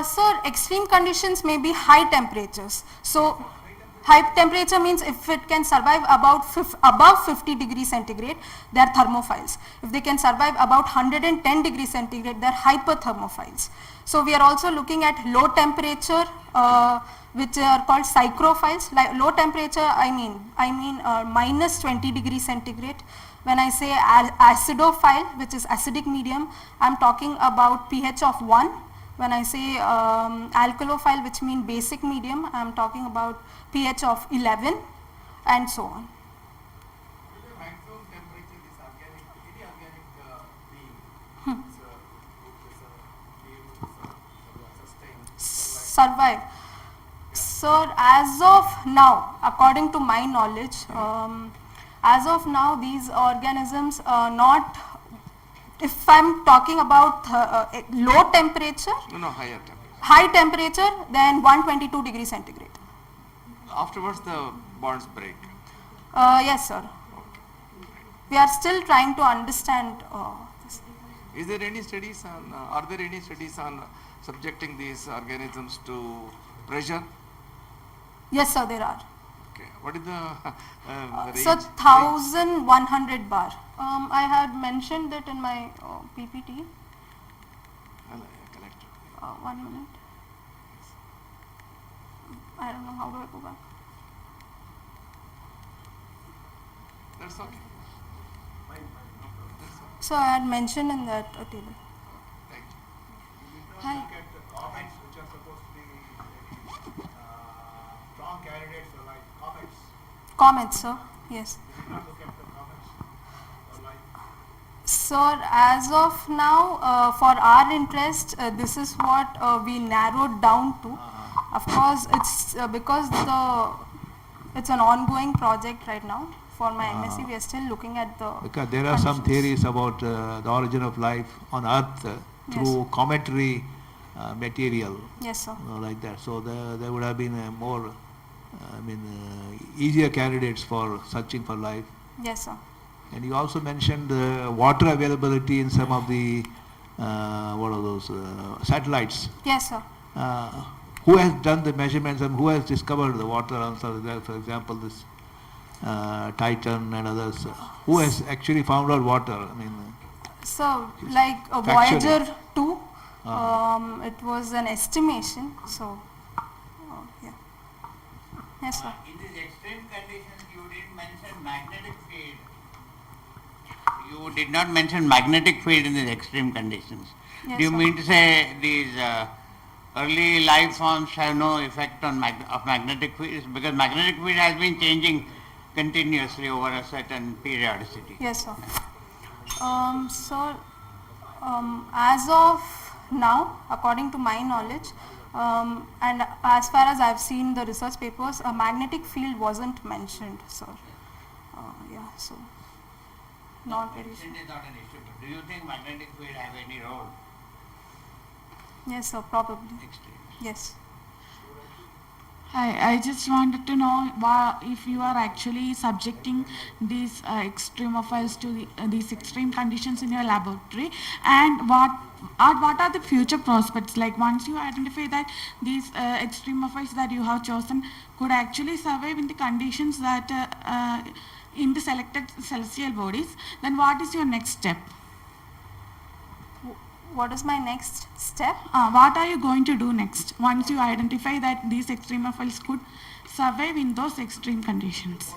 G: so extreme conditions may be high temperatures. So high temperature means if it can survive above 50 degrees centigrade, they are thermophiles. If they can survive about 110 degrees centigrade, they are hyperthermophiles. So we are also looking at low temperature, which are called psychrophiles. Like low temperature, I mean minus 20 degrees centigrade. When I say acidophile, which is acidic medium, I am talking about pH of 1. When I say alkalophile, which means basic medium, I am talking about pH of 11, and so on. Survive. So as of now, according to my knowledge, as of now, these organisms are not. If I'm talking about low temperature,
I: higher temperature.
G: High temperature, then 122 degrees centigrade.
I: Afterwards, the bonds break.
G: Yes, sir. We are still trying to understand this.
I: Is there any studies on? Are there any studies on subjecting these organisms to pressure?
G: Yes, sir, there are.
I: Okay. What is the range?
G: So 1100 bar. I had mentioned that in my PPT.
I: Collector.
G: 1 minute. I don't know, how do I go back?
I: That's okay.
G: So I had mentioned in that table.
I: Thank you.
G: Hi.
J: Look at the comets, which are supposed to be strong candidates for life. Comets.
G: Comments, sir. Yes.
J: Did you not look at the comets for life?
G: So as of now, for our interest, this is what we narrowed down to. Of course, it's because it's an ongoing project right now. For my MSc, we are still looking at the
J: Because there are some theories about the origin of life on Earth through cometary material.
G: Yes, sir.
J: Like that. So there would have been more, easier candidates for searching for life.
G: Yes, sir.
J: And you also mentioned water availability in some of the what are those satellites.
G: Yes, sir.
J: who has done the measurements and who has discovered the water answer there, for example, this Titan and others, who has actually found out water? I mean,
G: So like
J: Factually.
G: Voyager 2, it was an estimation, so yeah. Yes, sir.
B: In these extreme conditions, you didn't mention magnetic field. You did not mention magnetic field in these extreme conditions.
G: Yes,
B: Do you
G: sir.
B: mean to say these early life forms have no effect on magnetic fields? Because magnetic field has been changing continuously over a certain periodicity.
G: Yes, sir. So, as of now, according to my knowledge, and as far as I've seen the research papers, a magnetic field wasn't mentioned, sir. Yeah, so not very sure.
B: Is not an issue. But do you think magnetic field have any role?
G: Yes, sir, probably.
B: Extreme.
G: Yes.
K: Hi, I just wanted to know if you are actually subjecting these extremophiles to these extreme conditions in your laboratory, and what are the future prospects? Like once you identify that these extremophiles that you have chosen could actually survive in the conditions that in the selected celestial bodies, then what is your next step?
G: What is my next step?
K: What are you going to do next once you identify that these extremophiles could survive in those extreme conditions?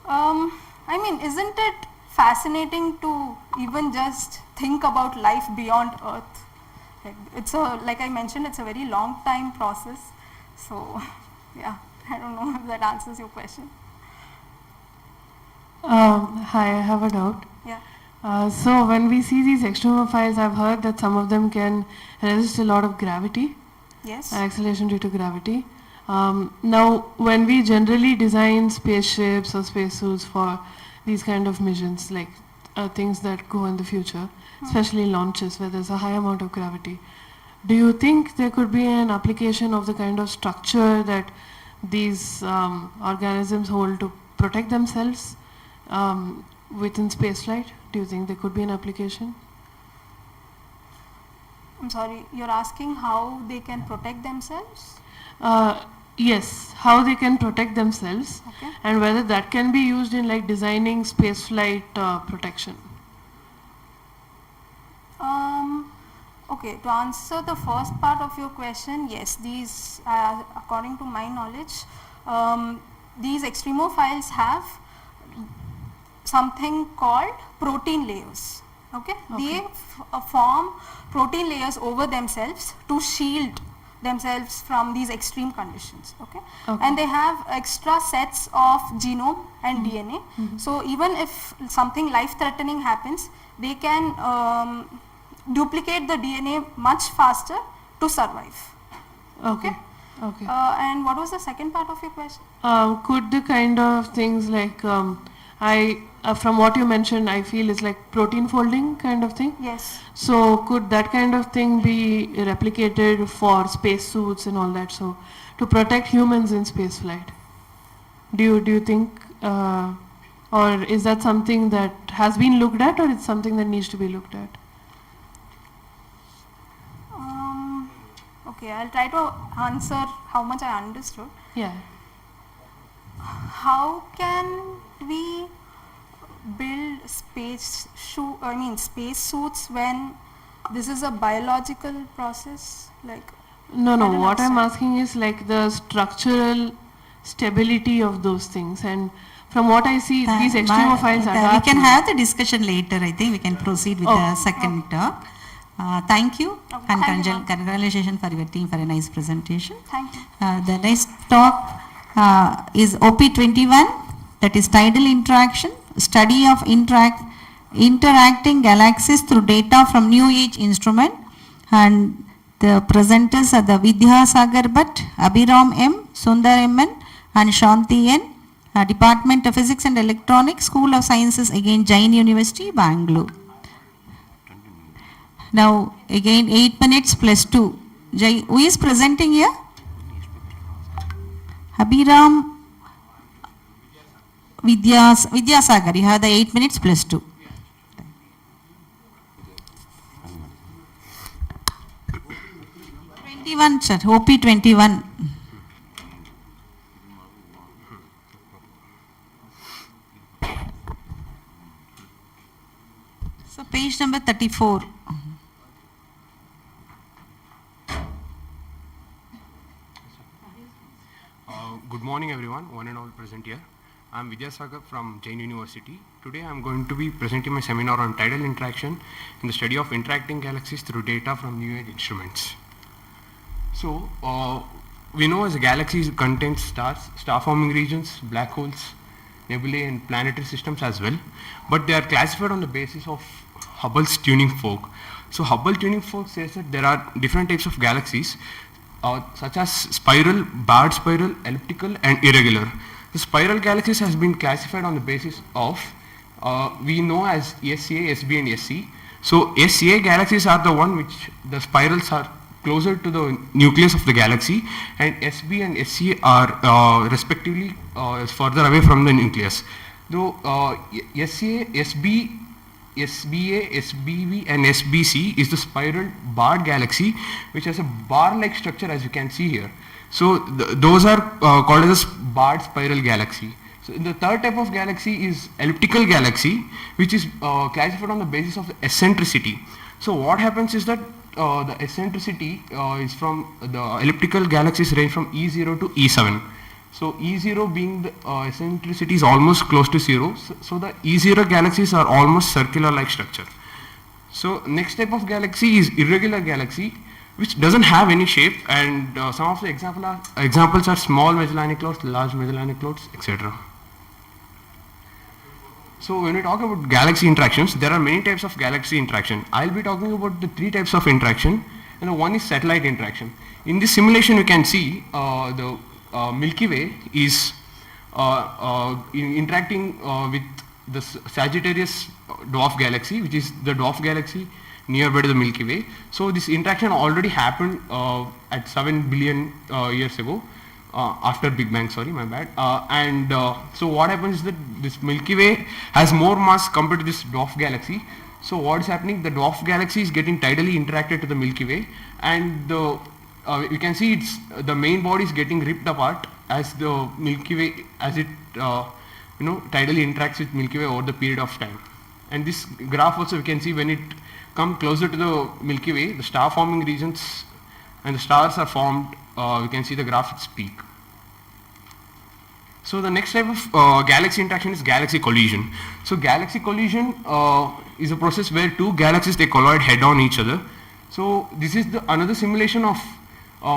G: I mean, isn't it fascinating to even just think about life beyond Earth? It's a, like I mentioned, it's a very long time process. So, yeah, I don't know if that answers your question.
D: Hi, I have a doubt.
G: Yeah.
D: So when we see these extremophiles, I've heard that some of them can resist a lot of gravity,
G: Yes.
D: acceleration due to gravity. Now, when we generally design spaceships or spacesuits for these kind of missions, like things that go in the future, especially launches where there's a high amount of gravity, do you think there could be an application of the kind of structure that these organisms hold to protect themselves within spaceflight? Do you think there could be an application?
G: I'm sorry, you're asking how they can protect themselves?
D: Yes, how they can protect themselves,
G: Okay.
D: and whether that can be used in like designing spaceflight protection.
G: Okay, to answer the first part of your question, yes, these, according to my knowledge, these extremophiles have something called protein layers. Okay, they form protein layers over themselves to shield themselves from these extreme conditions. Okay, and they have extra sets of genome and DNA. So even if something life-threatening happens, they can duplicate the DNA much faster to survive.
D: Okay. Okay.
G: And what was the second part of your question?
D: Could the kind of things like from what you mentioned, I feel it's like protein folding kind of thing.
G: Yes.
D: So could that kind of thing be replicated for spacesuits and all that? So to protect humans in spaceflight, do you think, or is that something that has been looked at, or it's something that needs to be looked at?
G: Okay, I'll try to answer how much I understood.
D: Yeah.
G: How can we build space suits when this is a biological process? Like,
D: No,
G: I
D: no.
G: don't
D: What I'm
G: understand.
D: asking is like the structural stability of those things, and from what I see, these extremophiles are.
H: We can have the discussion later. I think we can proceed with the second talk. Thank you, and
G: Thank you, ma'am.
H: congratulations for your team for a nice presentation.
G: Thank you.
H: The next talk is OP21, that is tidal interaction, study of interacting galaxies through data from New Age instrument, and the presenters are the Vidya Sagar Bhatt, Abhiram M, Sundar M, and Shanti N, Department of Physics and Electronics, School of Sciences, again Jain University, Bangalore. Now again 8 minutes plus 2. Who is presenting here? Abhiram Vidya Sagar. You have the 8 minutes plus 2. 21, sir, OP21. So page number 34.
L: Good morning everyone, one and all present here. I am Vidyasagar from Jain University. Today I am going to be presenting my seminar on tidal interaction and the study of interacting galaxies through data from new age instruments. So we know as a galaxy contains stars, star forming regions, black holes, nebulae and planetary systems as well, but they are classified on the basis of Hubble's tuning fork. So Hubble tuning fork says that there are different types of galaxies such as spiral, barred spiral, elliptical and irregular. The spiral galaxies has been classified on the basis of we know as SA, SB and SC. So SA galaxies are the one which the spirals are closer to the nucleus of the galaxy, and SB and SC are respectively further away from the nucleus. Though SA, SB, SBA, SBV and SBC is the spiral barred galaxy which has a bar-like structure as you can see here. So those are called as a barred spiral galaxy. So the third type of galaxy is elliptical galaxy, which is classified on the basis of the eccentricity. So what happens is that the eccentricity is from the elliptical galaxies range from E0 to E7. So E0 being the eccentricity is almost close to 0. So the E0 galaxies are almost circular like structure. So next type of galaxy is irregular galaxy, which doesn't have any shape, and some of the examples are small Magellanic Clouds, large Magellanic Clouds, etc. So when we talk about galaxy interactions, there are many types of galaxy interaction. I'll be talking about the three types of interaction, and the one is satellite interaction. In this simulation you can see the Milky Way is interacting with the Sagittarius dwarf galaxy, which is the dwarf galaxy nearby to the Milky Way. So this interaction already happened at 7 billion years ago, after Big Bang, sorry, my bad. So what happens is that this Milky Way has more mass compared to this dwarf galaxy. So what is happening, the dwarf galaxy is getting tidally interacted to the Milky Way, and you can see it's the main body is getting ripped apart as the Milky Way, as it tidally interacts with Milky Way over the period of time. And this graph also we can see when it come closer to the Milky Way, the star forming regions and the stars are formed. You can see the graph its peak. So the next type of galaxy interaction is galaxy collision. So galaxy collision is a process where two galaxies they collide head on each other. So this is another simulation of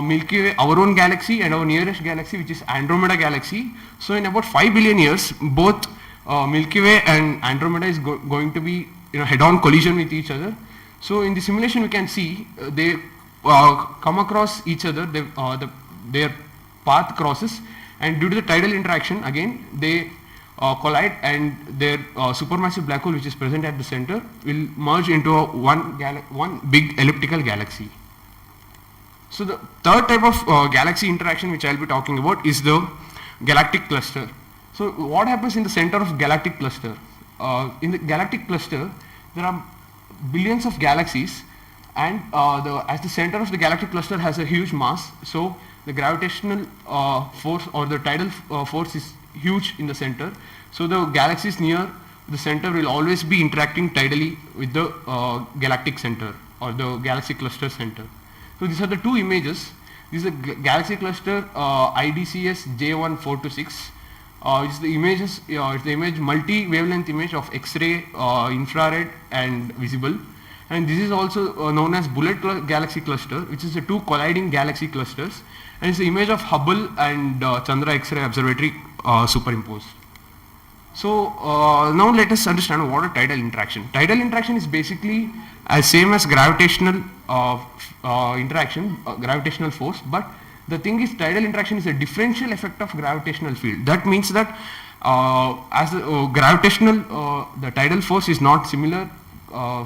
L: Milky Way, our own galaxy and our nearest galaxy, which is Andromeda galaxy. So in about 5 billion years, both Milky Way and Andromeda is going to be head-on collision with each other. So in the simulation we can see they come across each other, their path crosses, and due to the tidal interaction again they collide, and their supermassive black hole which is present at the center will merge into one big elliptical galaxy. So the third type of galaxy interaction which I will be talking about is the galactic cluster. So what happens in the center of galactic cluster? In the galactic cluster there are billions of galaxies, and as the center of the galactic cluster has a huge mass, so the gravitational force or the tidal force is huge in the center. So the galaxies near the center will always be interacting tidally with the galactic center or the galaxy cluster center. So these are the two images. This is the galaxy cluster IDCS J1426. It's the images. It's the image multi-wavelength image of X-ray, infrared, and visible. And this is also known as bullet galaxy cluster, which is the two colliding galaxy clusters. And it's the image of Hubble and Chandra X-ray Observatory superimposed. So now let us understand what a tidal interaction. Tidal interaction is basically same as gravitational interaction, gravitational force, but the thing is tidal interaction is a differential effect of gravitational field. That means that as the gravitational, the tidal force is not similar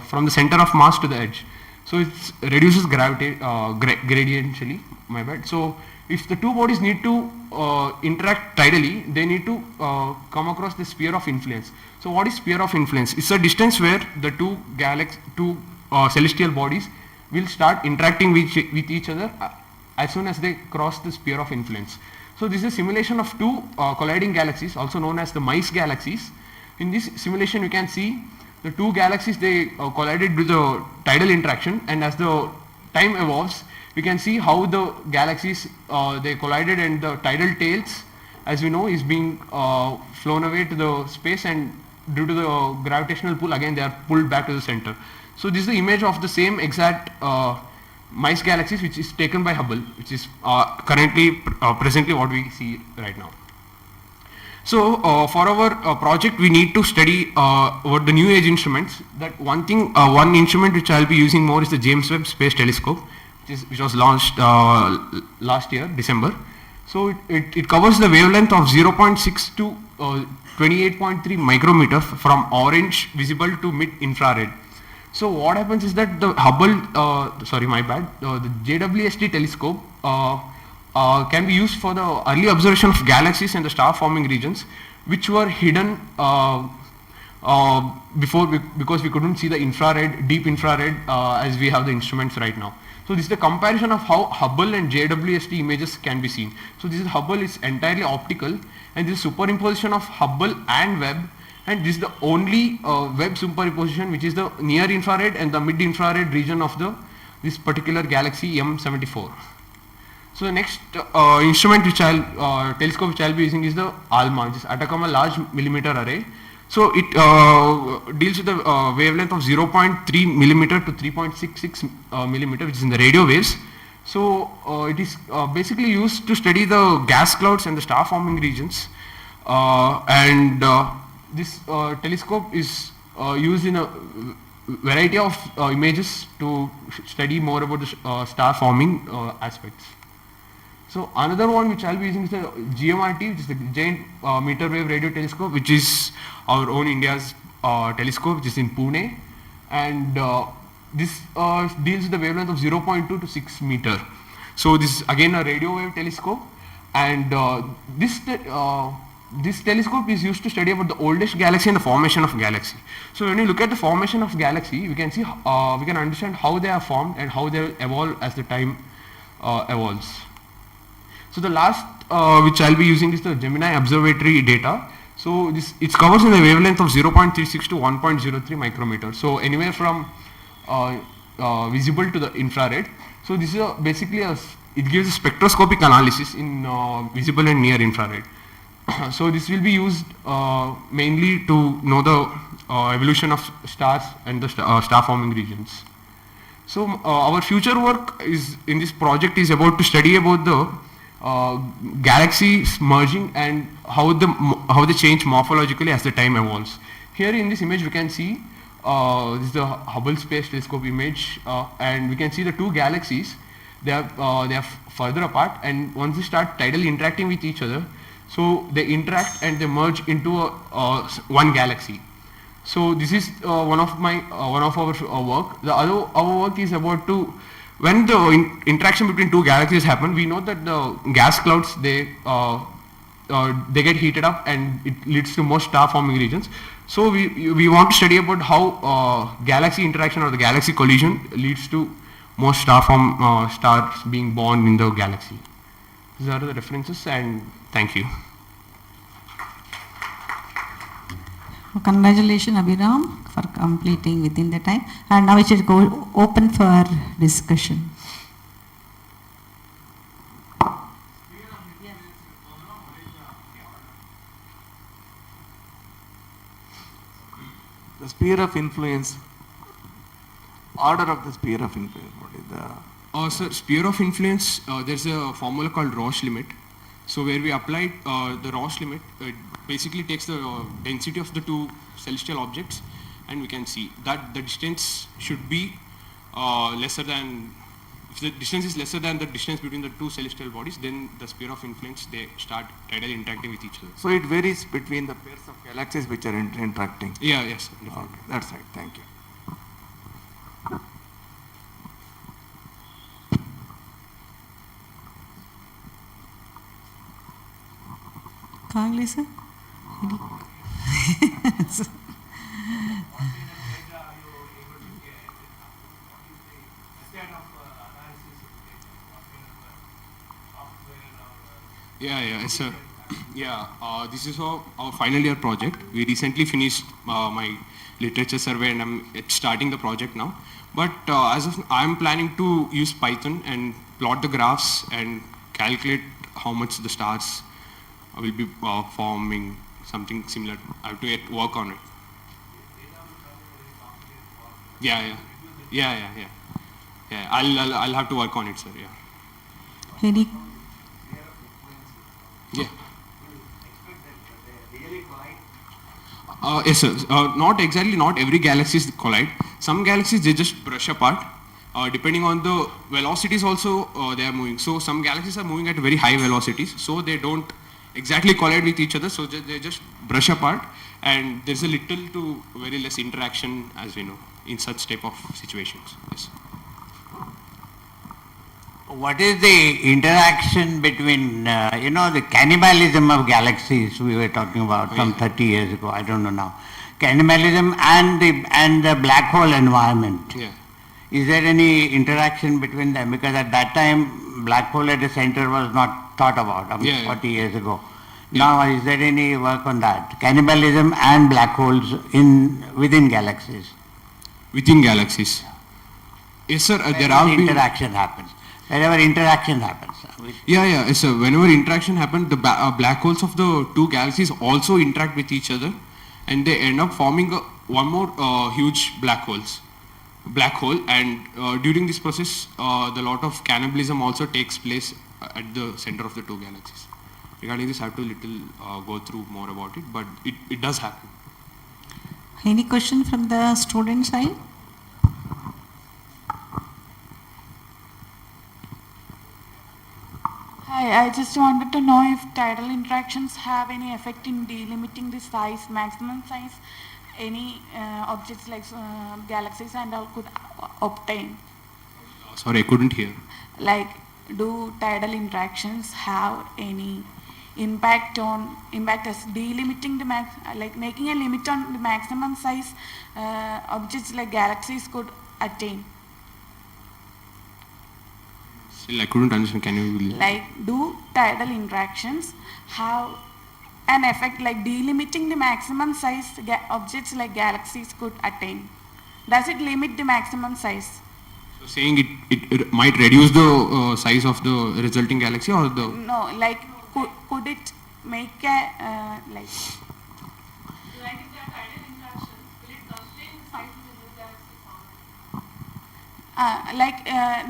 L: from the center of mass to the edge. So it reduces gravity gradientially, my bad. So if the two bodies need to interact tidally, they need to come across the sphere of influence. So what is sphere of influence? It's a distance where the two celestial bodies will start interacting with each other as soon as they cross the sphere of influence. So this is a simulation of two colliding galaxies, also known as the mice galaxies. In this simulation, we can see the two galaxies, they collided with the tidal interaction, and as the time evolves, we can see how the galaxies they collided, and the tidal tails, as we know, is being flown away to the space, and due to the gravitational pull, again they are pulled back to the center. So this is the image of the same exact mice galaxies, which is taken by Hubble, which is presently what we see right now. So for our project, we need to study about the new age instruments. That one thing, one instrument which I'll be using more is the James Webb Space Telescope, which was launched last year, December. So it covers the wavelength of 0.6 to 28.3 micrometer from orange visible to mid-infrared. So what happens is that the Hubble, the JWST telescope can be used for the early observation of galaxies and the star forming regions, which were hidden before because we couldn't see the infrared, deep infrared as we have the instruments right now. So this is the comparison of how Hubble and JWST images can be seen. So this is Hubble is entirely optical, and this is superimposition of Hubble and Webb, and this is the only Webb superimposition, which is the near infrared and the mid infrared region of this particular galaxy M74. So the next instrument telescope which I'll be using is the ALMA, which is Atacama Large Millimeter Array. So it deals with the wavelength of 0.3 millimeter to 3.66 millimeter, which is in the radio waves. So it is basically used to study the gas clouds and the star forming regions. This telescope is used in a variety of images to study more about the star forming aspects. So another one which I'll be using is the GMRT, which is the Giant Meter Wave Radio Telescope, which is our own India's telescope, which is in Pune, and this deals with the wavelength of 0.2 to 6 meter. So this is again a radio wave telescope, and this telescope is used to study about the oldest galaxy and the formation of galaxy. So when you look at the formation of galaxy, we can see we can understand how they are formed and how they will evolve as the time evolves. So the last which I'll be using is the Gemini Observatory data. So it covers in the wavelength of 0.36 to 1.03 micrometer. So anywhere from visible to the infrared. So this is basically it gives a spectroscopic analysis in visible and near infrared. So this will be used mainly to know the evolution of stars and the star forming regions. So our future work is in this project is about to study about the galaxies merging and how they change morphologically as the time evolves. Here in this image we can see this is the Hubble Space Telescope image, and we can see the two galaxies. They are further apart, and once they start tidally interacting with each other, so they interact and they merge into one galaxy. So this is one of our work. Our work is about to, when the interaction between two galaxies happen, we know that the gas clouds they get heated up and it leads to more star forming regions. So we want to study about how galaxy interaction or the galaxy collision leads to more stars being born in the galaxy. These are the references, and thank you.
H: Congratulations, Abhiram, for completing within the time. And now it should go open for discussion.
I: The sphere of influence, order of the sphere of influence, what is the?
L: Sir, sphere of influence, there's a formula called Roche limit. So where we apply the Roche limit, it basically takes the density of the two celestial objects, and we can see that the distance should be lesser than, if the distance is lesser than the distance between the two celestial bodies, then the sphere of influence, they start tidally interacting with each other.
I: So it varies between the pairs of galaxies which are interacting.
L: Yeah, yes.
I: Okay, that's right, thank you.
H: Kagli sir?
L: Sir. This is our final year project. We recently finished my literature survey and I'm starting the project now. But as of I'm planning to use Python and plot the graphs and calculate how much the stars will be forming, something similar. I have to work on it. Yeah. I'll have to work on it, sir. Yeah.
H: Any
L: Yeah. Yes, sir. Not exactly, not every galaxies collide. Some galaxies, they just brush apart. Depending on the velocities also, they are moving. So some galaxies are moving at very high velocities, so they don't exactly collide with each other, so they just brush apart, and there's a little to very less interaction, as we know, in such type of situations. Yes.
B: What is the interaction between, the cannibalism of galaxies we were talking about some 30 years ago, I don't know now. Cannibalism and the black hole environment.
L: Yeah.
B: Is there any interaction between them? Because at that time, black hole at the center was not thought about, 40 years ago.
L: Yeah.
B: Now, is there any work on that? Cannibalism and black holes within galaxies.
L: Within galaxies. Yes, sir. There are
B: interaction happens. Wherever interaction happens.
L: Yes, sir. Whenever interaction happens, the black holes of the two galaxies also interact with each other, and they end up forming one more huge black hole. And during this process, the lot of cannibalism also takes place at the center of the two galaxies. Regarding this, I have to go through more about it, but it does happen.
H: Any question from the student side?
K: Hi, I just wanted to know if tidal interactions have any effect in delimiting the size, maximum size, any objects like galaxies and all could obtain.
L: Sorry, I couldn't hear.
K: Like, do tidal interactions have any impact as delimiting the making a limit on the maximum size objects like galaxies could attain?
L: Still, I couldn't understand. Can you?
K: Like, do tidal interactions have an effect like delimiting the maximum size objects like galaxies could attain? Does it limit the maximum size?
L: So saying it might reduce the size of the resulting galaxy, or the?
K: No, like could it make a like? Like if there are tidal interactions, will it constrain the size of the new galaxy?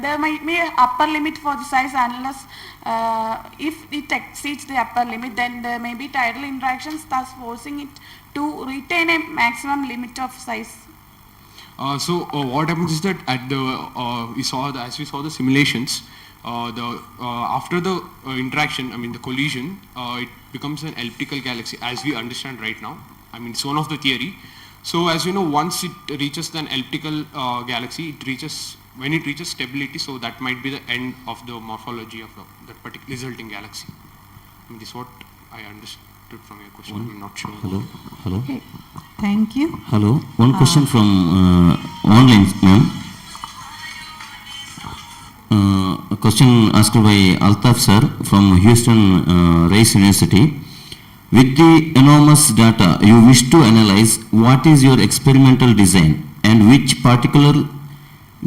K: There might be an upper limit for the size unless if it exceeds the upper limit, then there may be tidal interactions, thus forcing it to retain a maximum limit of size.
L: So what happens is that at the as we saw the simulations, after the interaction, I mean the collision, it becomes an elliptical galaxy as we understand right now. I mean it's one of the theory. So as you know, once it reaches an elliptical galaxy, when it reaches stability, so that might be the end of the morphology of that particular resulting galaxy. I mean, this is what I understood from your question. I'm not sure.
M: Hello.
H: Okay. Thank you.
M: Hello. One question from online, ma'am. A question asked by Altaf sir from Houston Rice University. With the enormous data you wish to analyze, what is your experimental design and which particular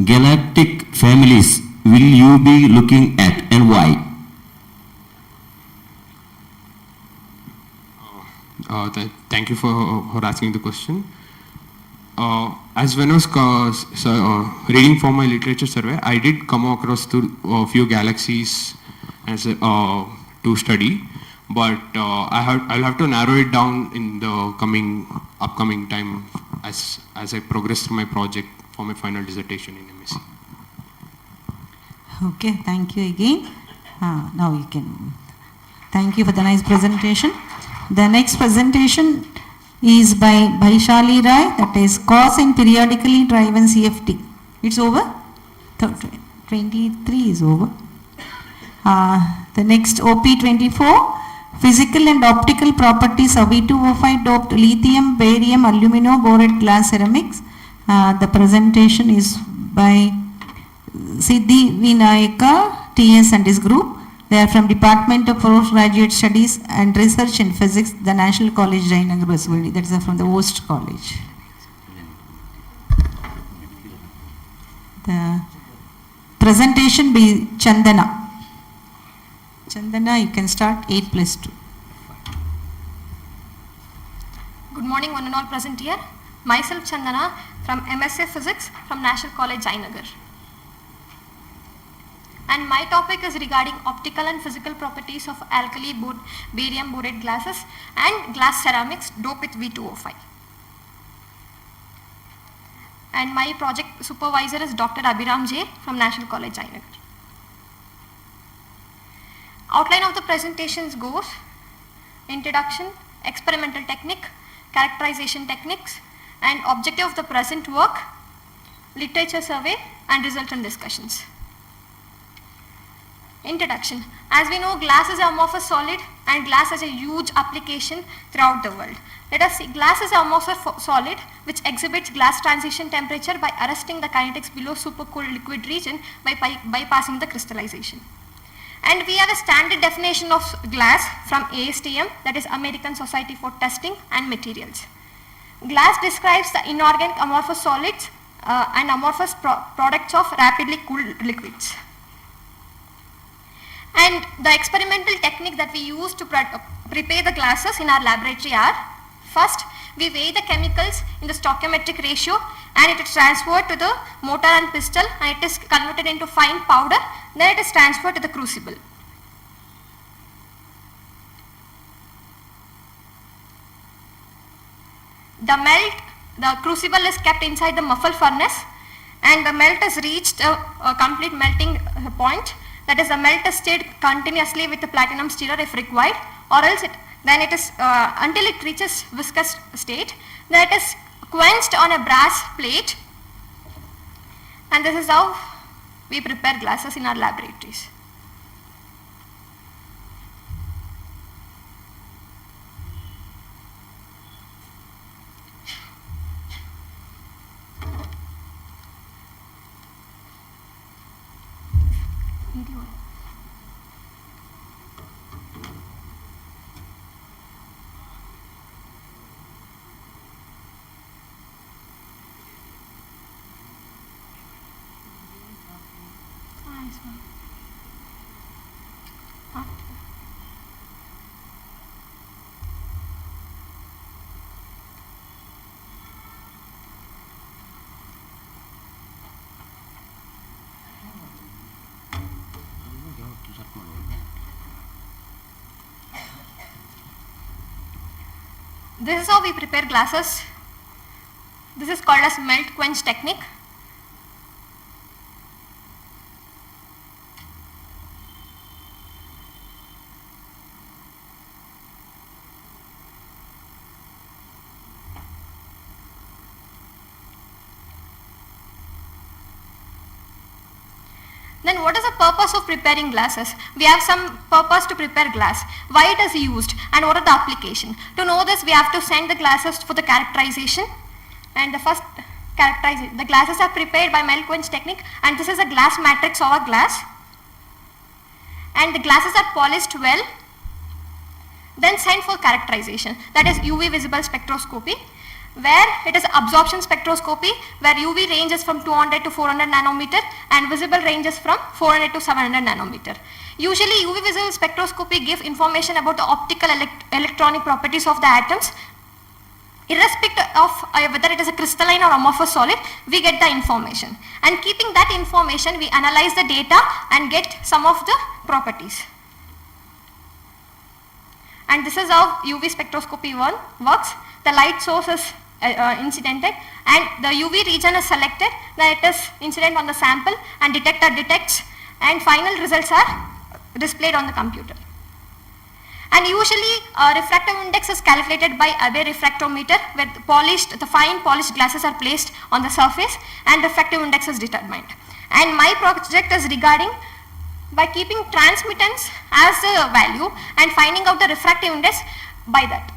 M: galactic families will you be looking at and why?
L: Thank you for asking the question. As when I was reading for my literature survey, I did come across a few galaxies as to study, but I'll have to narrow it down in the upcoming time as I progress through my project for my final dissertation in MSc.
H: Okay, thank you again. Now you can. Thank you for the nice presentation. The next presentation is by Vaishali Rai, that is cause and periodically driven CFT. It's over? 23 is over. The next OP24, physical and optical properties of V2O5 doped lithium, barium, alumino, borate glass ceramics. The presentation is by Siddhi Vinayaka, TS and his group. The They are from Department of Postgraduate Studies and Research in Physics, the National College, Jayanagar, Baswadi. That is from the Host College. The presentation by Chandana. Chandana, you can start 8+2.
N: Good morning, one and all present here. Myself Chandana from MSc Physics from National College, Jayanagar. And my topic is regarding optical and physical properties of alkali barium borate glasses and glass ceramics doped with V2O5. And my project supervisor is Dr. Abhiram J from National College, Jayanagar. Outline of the presentations goes: introduction, experimental technique, characterization techniques, and objective of the present work, literature survey, and resultant discussions. Introduction. As we know, glass is an amorphous solid and glass has a huge application throughout the world. Let us see, glass is an amorphous solid which exhibits glass transition temperature by arresting the kinetics below supercooled liquid region by bypassing the crystallization. And we have a standard definition of glass from ASTM, that is American Society for Testing and Materials. Glass describes the inorganic amorphous solids and amorphous products of rapidly cooled liquids. And the experimental technique that we use to prepare the glasses in our laboratory are: first, we weigh the chemicals in the stoichiometric ratio and it is transferred to the mortar and pestle and it is converted into fine powder, then it is transferred to the crucible. The crucible is kept inside the muffle furnace and the melt has reached a complete melting point. That is, the melt is stayed continuously with the platinum stirrer if required, or else until it reaches viscous state. Then it is quenched on a brass plate, and this is how we prepare glasses in our laboratories. This is how we prepare glasses. This is called as melt quench technique. Then what is the purpose of preparing glasses? We have some purpose to prepare glass. Why it is used and what are the application? To know this, we have to send the glasses for the characterization. And the first characterization, the glasses are prepared by melt quench technique, and this is a glass matrix of a glass. And the glasses are polished well, then sent for characterization. That is UV visible spectroscopy, where it is absorption spectroscopy, where UV ranges from 200 to 400 nanometer and visible ranges from 400 to 700 nanometer. Usually UV visible spectroscopy gives information about the optical electronic properties of the atoms. Irrespective of whether it is a crystalline or amorphous solid, we get the information. And keeping that information, we analyze the data and get some of the properties. And this is how UV spectroscopy works. The light source is incidented and the UV region is selected, then it is incident on the sample and detector detects and final results are displayed on the computer. And usually refractive index is calculated by Abbe refractometer, where the fine polished glasses are placed on the surface and refractive index is determined. And my project is regarding by keeping transmittance as the value and finding out the refractive index by that.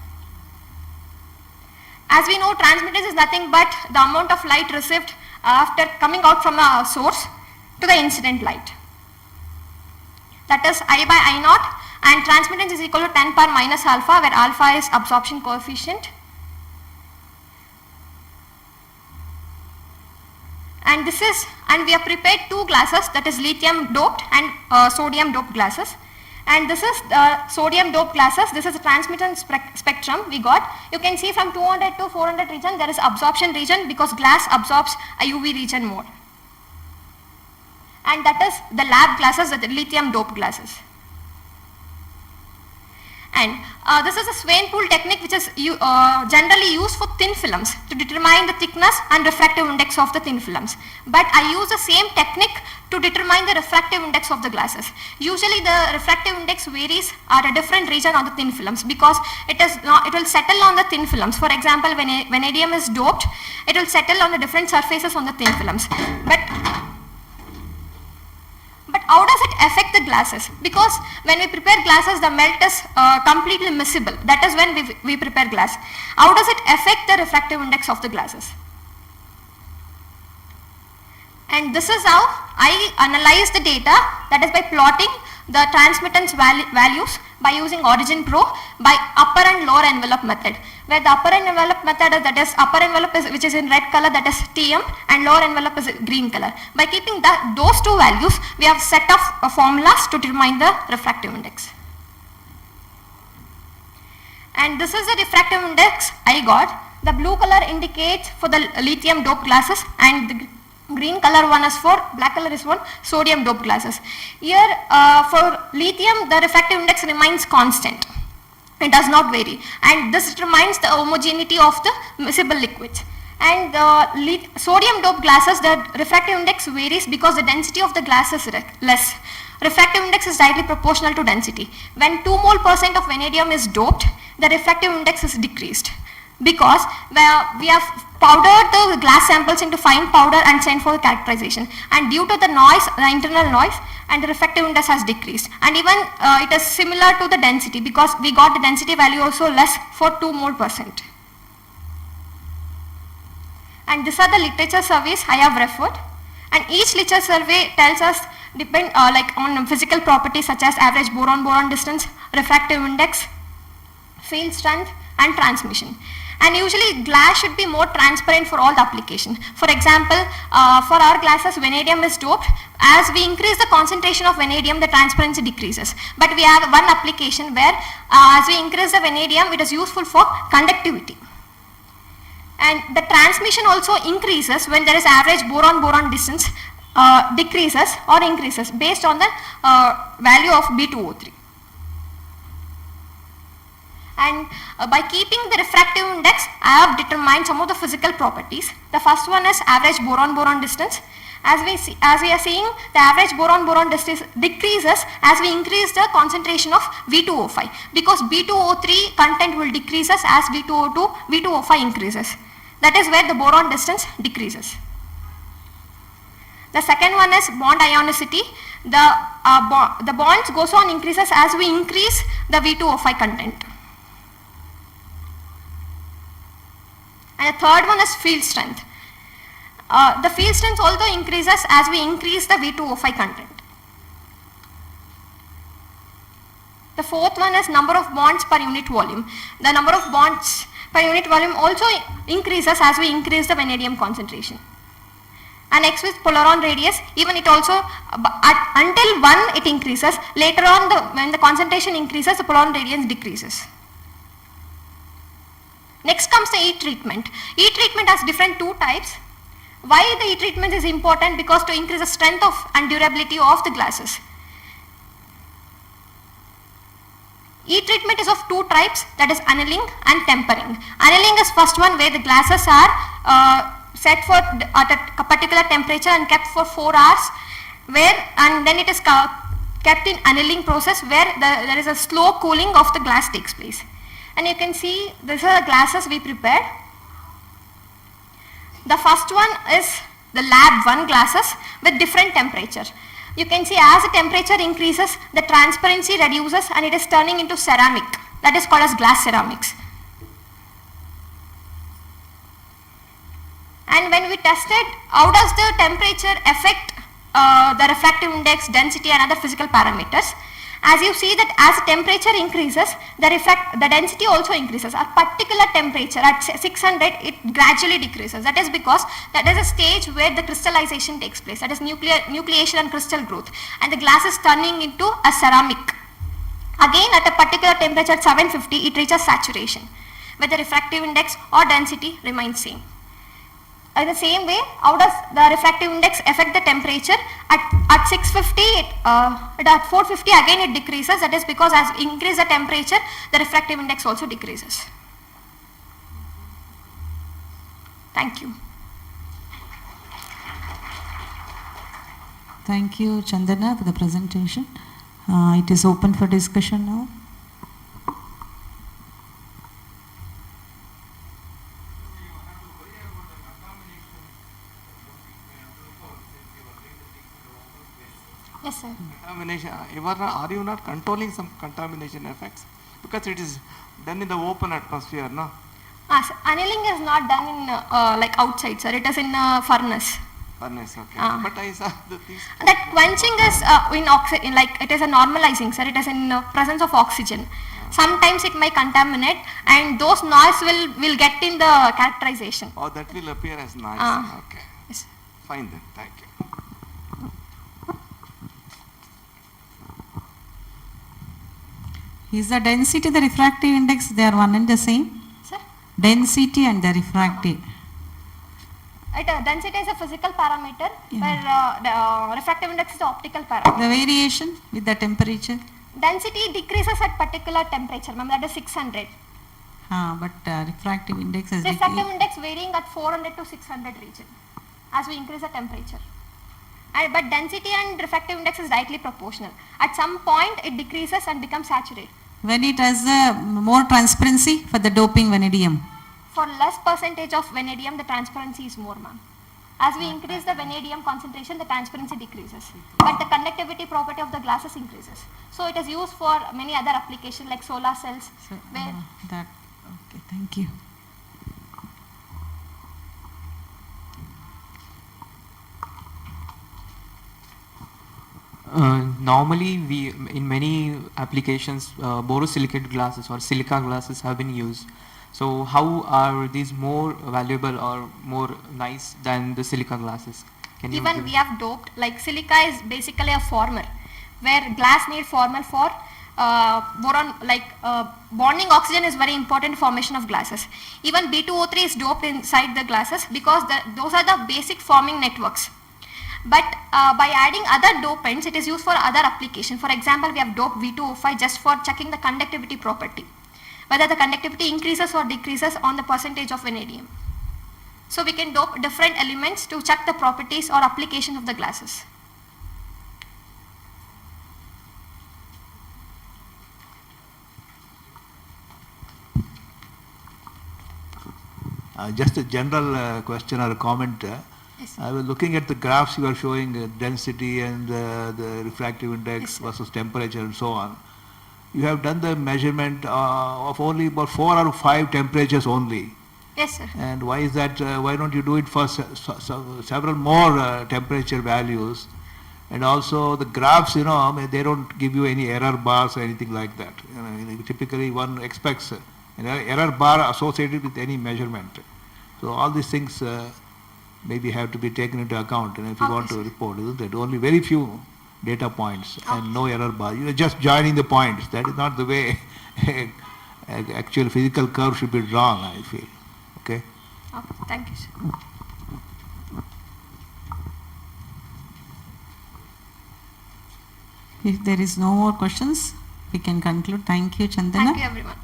N: As we know, transmittance is nothing but the amount of light received after coming out from a source to the incident light. that is I by I naught, and transmittance is equal to 10 power minus alpha, where alpha is absorption coefficient. And this is, and we have prepared two glasses, that is lithium doped and sodium doped glasses. And this is sodium doped glasses. This is a transmittance spectrum we got. You can see from 200 to 400 region there is absorption region, because glass absorbs a UV region more. And that is the lab glasses, the lithium doped glasses. And this is a Swain pool technique, which is generally used for thin films to determine the thickness and refractive index of the thin films. But I use the same technique to determine the refractive index of the glasses. Usually the refractive index varies at a different region on the thin films, because it will settle on the thin films. For example, when vanadium is doped, it will settle on the different surfaces on the thin films. But how does it affect the glasses? Because when we prepare glasses, the melt is completely miscible. That is when we prepare glass. How does it affect the refractive index of the glasses? And this is how I analyze the data, that is by plotting the transmittance values by using origin pro by upper and lower envelope method, where the upper envelope method is, that is upper envelope is, which is in red color, that is TM, and lower envelope is green color. By keeping those two values, we have set of formulas to determine the refractive index. And this is the refractive index I got. The blue color indicates for the lithium doped glasses, and the green color one is for, black color is for sodium doped glasses. Here for lithium, the refractive index remains constant. It does not vary, and this determines the homogeneity of the miscible liquids. And sodium doped glasses, the refractive index varies because the density of the glass is less. Refractive index is directly proportional to density. When 2 mole% of vanadium is doped, the refractive index is decreased, because we have powdered the glass samples into fine powder and sent for the characterization, and due to the noise, the internal noise, and the refractive index has decreased. And even it is similar to the density, because we got the density value also less for 2 mole%. And these are the literature surveys I have referred, and each literature survey tells us like on physical properties such as average boron-boron distance, refractive index, field strength, and transmission. And usually glass should be more transparent for all the application. For example, for our glasses, vanadium is doped. As we increase the concentration of vanadium, the transparency decreases. But we have one application where as we increase the vanadium, it is useful for conductivity. And the transmission also increases when there is average boron-boron distance decreases or increases based on the value of B2O3. And by keeping the refractive index, I have determined some of the physical properties. The first one is average boron-boron distance. As we are seeing, the average boron-boron distance decreases as we increase the concentration of V2O5, because B2O3 content will decreases as V2O5 increases. That is where the boron distance decreases. The second one is bond ionicity. The bonds goes on increases as we increase the V2O5 content. And the third one is field strength. The field strength also increases as we increase the V2O5 content. The fourth one is number of bonds per unit volume. The number of bonds per unit volume also increases as we increase the vanadium concentration. And next with polaron radius, even it also until 1 it increases. Later on, when the concentration increases, the polaron radius decreases. Next comes the heat treatment. Heat treatment has different two types. Why the heat treatment is important? Because to increase the strength of and durability of the glasses. Heat treatment is of two types, that is annealing and tempering. Annealing is first one, where the glasses are set for at a particular temperature and kept for 4 hours, and then it is kept in annealing process, where there is a slow cooling of the glass takes place. And you can see these are the glasses we prepared. The first one is the lab 1 glasses with different temperature. You can see as the temperature increases, the transparency reduces and it is turning into ceramic. That is called as glass ceramics. And when we tested how does the temperature affect the refractive index, density and other physical parameters. As you see that as temperature increases, the density also increases. At particular temperature at 600, it gradually decreases. That is because that is a stage where the crystallization takes place. That is nucleation and crystal growth, and the glass is turning into a ceramic. Again, at a particular temperature at 750, it reaches saturation, where the refractive index or density remains same. In the same way, how does the refractive index affect the temperature? At 650, at 450 again it decreases. That is because as we increase the temperature, the refractive index also decreases. Thank you.
H: Thank you, Chandana, for the presentation. It is open for discussion now.
N: Yes, sir.
I: Contamination, are you not controlling some contamination effects? Because it is done in the open atmosphere, no?
N: Annealing is not done in like outside, sir. It is in a furnace.
I: Furnace, okay. But I saw these.
N: That quenching is in like it is a normalizing, sir. It is in presence of oxygen. Sometimes it may contaminate, and those noise will get in the characterization.
I: Oh, that will appear as noise. Okay.
N: Yes.
I: Fine then. Thank you.
H: Is the density, the refractive index, they are one and the same?
N: Sir?
H: Density and the refractive.
N: Density is a physical parameter, where the refractive index is the optical parameter.
H: The variation with the temperature?
N: Density decreases at particular temperature, ma'am, that is 600.
H: But refractive index is
N: Refractive index varying at 400 to 600 region as we increase the temperature. But density and refractive index is directly proportional. At some point it decreases and becomes saturated.
H: when it has more transparency for the doping vanadium?
N: For less percentage of vanadium, the transparency is more, ma'am. As we increase the vanadium concentration, the transparency decreases, but the conductivity property of the glasses increases. So it is used for many other applications like solar cells.
H: So, okay, thank you.
O: Normally, in many applications, borosilicate glasses or silica glasses have been used. So how are these more valuable or more nice than the silica glasses?
N: Even we have doped, like silica is basically a former, where glass need former for boron, like bonding oxygen is very important formation of glasses. Even B2O3 is doped inside the glasses because those are the basic forming networks. But by adding other dopants, it is used for other application. For example, we have doped V2O5 just for checking the conductivity property, whether the conductivity increases or decreases on the percentage of vanadium. So we can dope different elements to check the properties or application of the glasses.
J: Just a general question or a comment.
N: Yes.
J: I was looking at the graphs you are showing, density and the refractive index versus temperature and so on. You have done the measurement of only about 4 or 5 temperatures only.
N: Yes, sir.
J: And why is that? Why don't you do it for several more temperature values? And also the graphs, you know, I mean, they don't give you any error bars or anything like that. You know, typically one expects an error bar associated with any measurement. So all these things maybe have to be taken into account, and if you want to report, isn't it? Only very few data points and no error bar. You are just joining the points. That is not the way actual physical curve should be drawn, I feel. Okay?
N: Okay, thank you, sir.
H: If there is no more questions, we can conclude. Thank you, Chandana.
N: Thank you, everyone.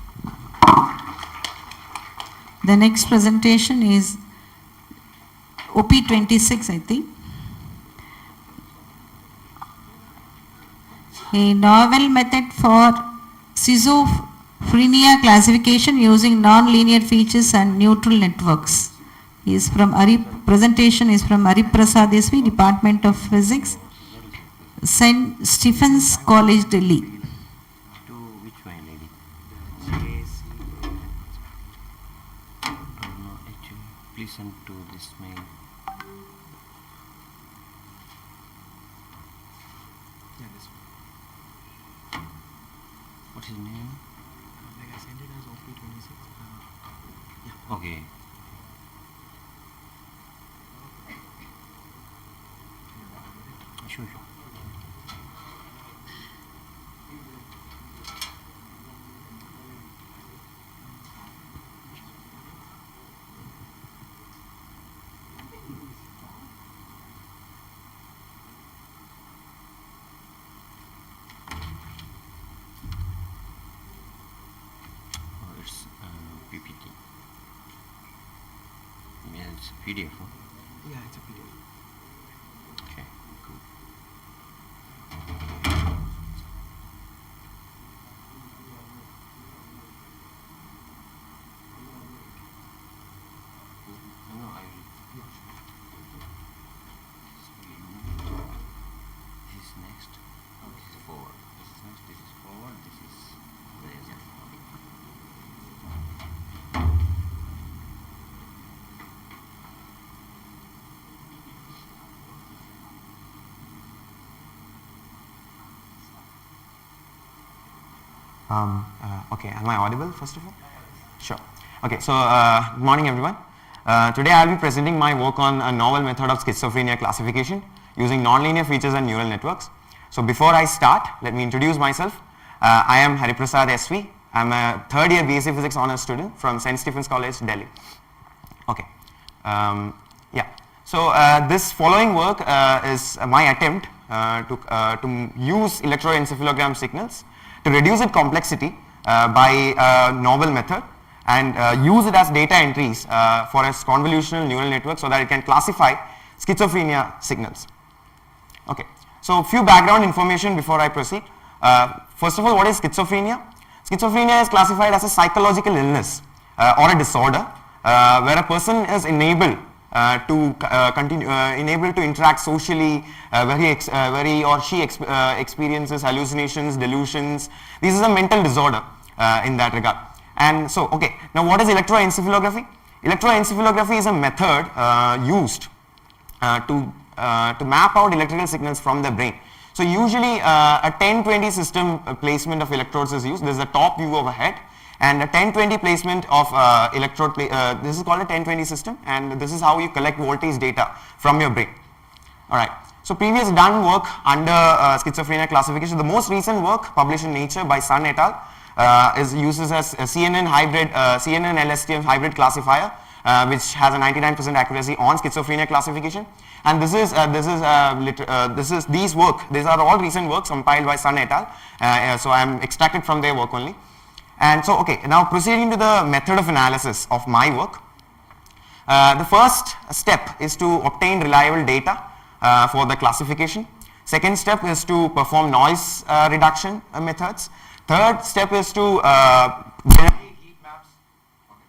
H: The next presentation is OP26, I think. A novel method for schizophrenia classification using non-linear features and neutral networks. Is from presentation is from Ari Prasad Desvi, Department of Physics, St. Stephen's College, Delhi.
M: To which one, lady? No, actually, please send to this mail. What's his name?
O: Like I sent it as OP26. Yeah.
M: Okay.
O: Sure.
M: Oh, it's PPT. Yeah, it's PDF. Huh?
O: Yeah, it's a PDF.
M: Okay, cool. No, I will. This is next. Oh, this is forward. This is next. This is forward. This is laser.
P: Okay, am I audible first of all? Sure. Okay, so good morning everyone. Today I will be presenting my work on a novel method of schizophrenia classification using nonlinear features and neural networks. So before I start, let me introduce myself. I am Hariprasad SV. I am a third year BSc Physics honors student from St. Stephen's College, Delhi. Okay. Yeah. So this following work is my attempt to use electroencephalogram signals to reduce its complexity by a novel method and use it as data entries for a convolutional neural network so that it can classify schizophrenia signals. Okay, so a few background information before I proceed. First of all, what is schizophrenia? Schizophrenia is classified as a psychological illness or a disorder where a person is enabled to interact socially, where he or she experiences hallucinations, delusions. This is a mental disorder in that regard. And so, okay, now what is electroencephalography? Electroencephalography is a method used to map out electrical signals from the brain. So usually a 10-20 system placement of electrodes is used. This is the top view of a head, and a 10-20 placement of electrode, this is called a 10-20 system, and this is how you collect voltage data from your brain. Alright, so previous done work under schizophrenia classification, the most recent work published in Nature by Sun et al. Uses a CNN hybrid, CNN LSTM hybrid classifier, which has a 99% accuracy on schizophrenia classification. And these are all recent works compiled by Sun et al. So I am extracted from their work only. And so, okay, now proceeding to the method of analysis of my work. The first step is to obtain reliable data for the classification. Second step is to perform noise reduction methods. Third step is to generate heat maps. Okay.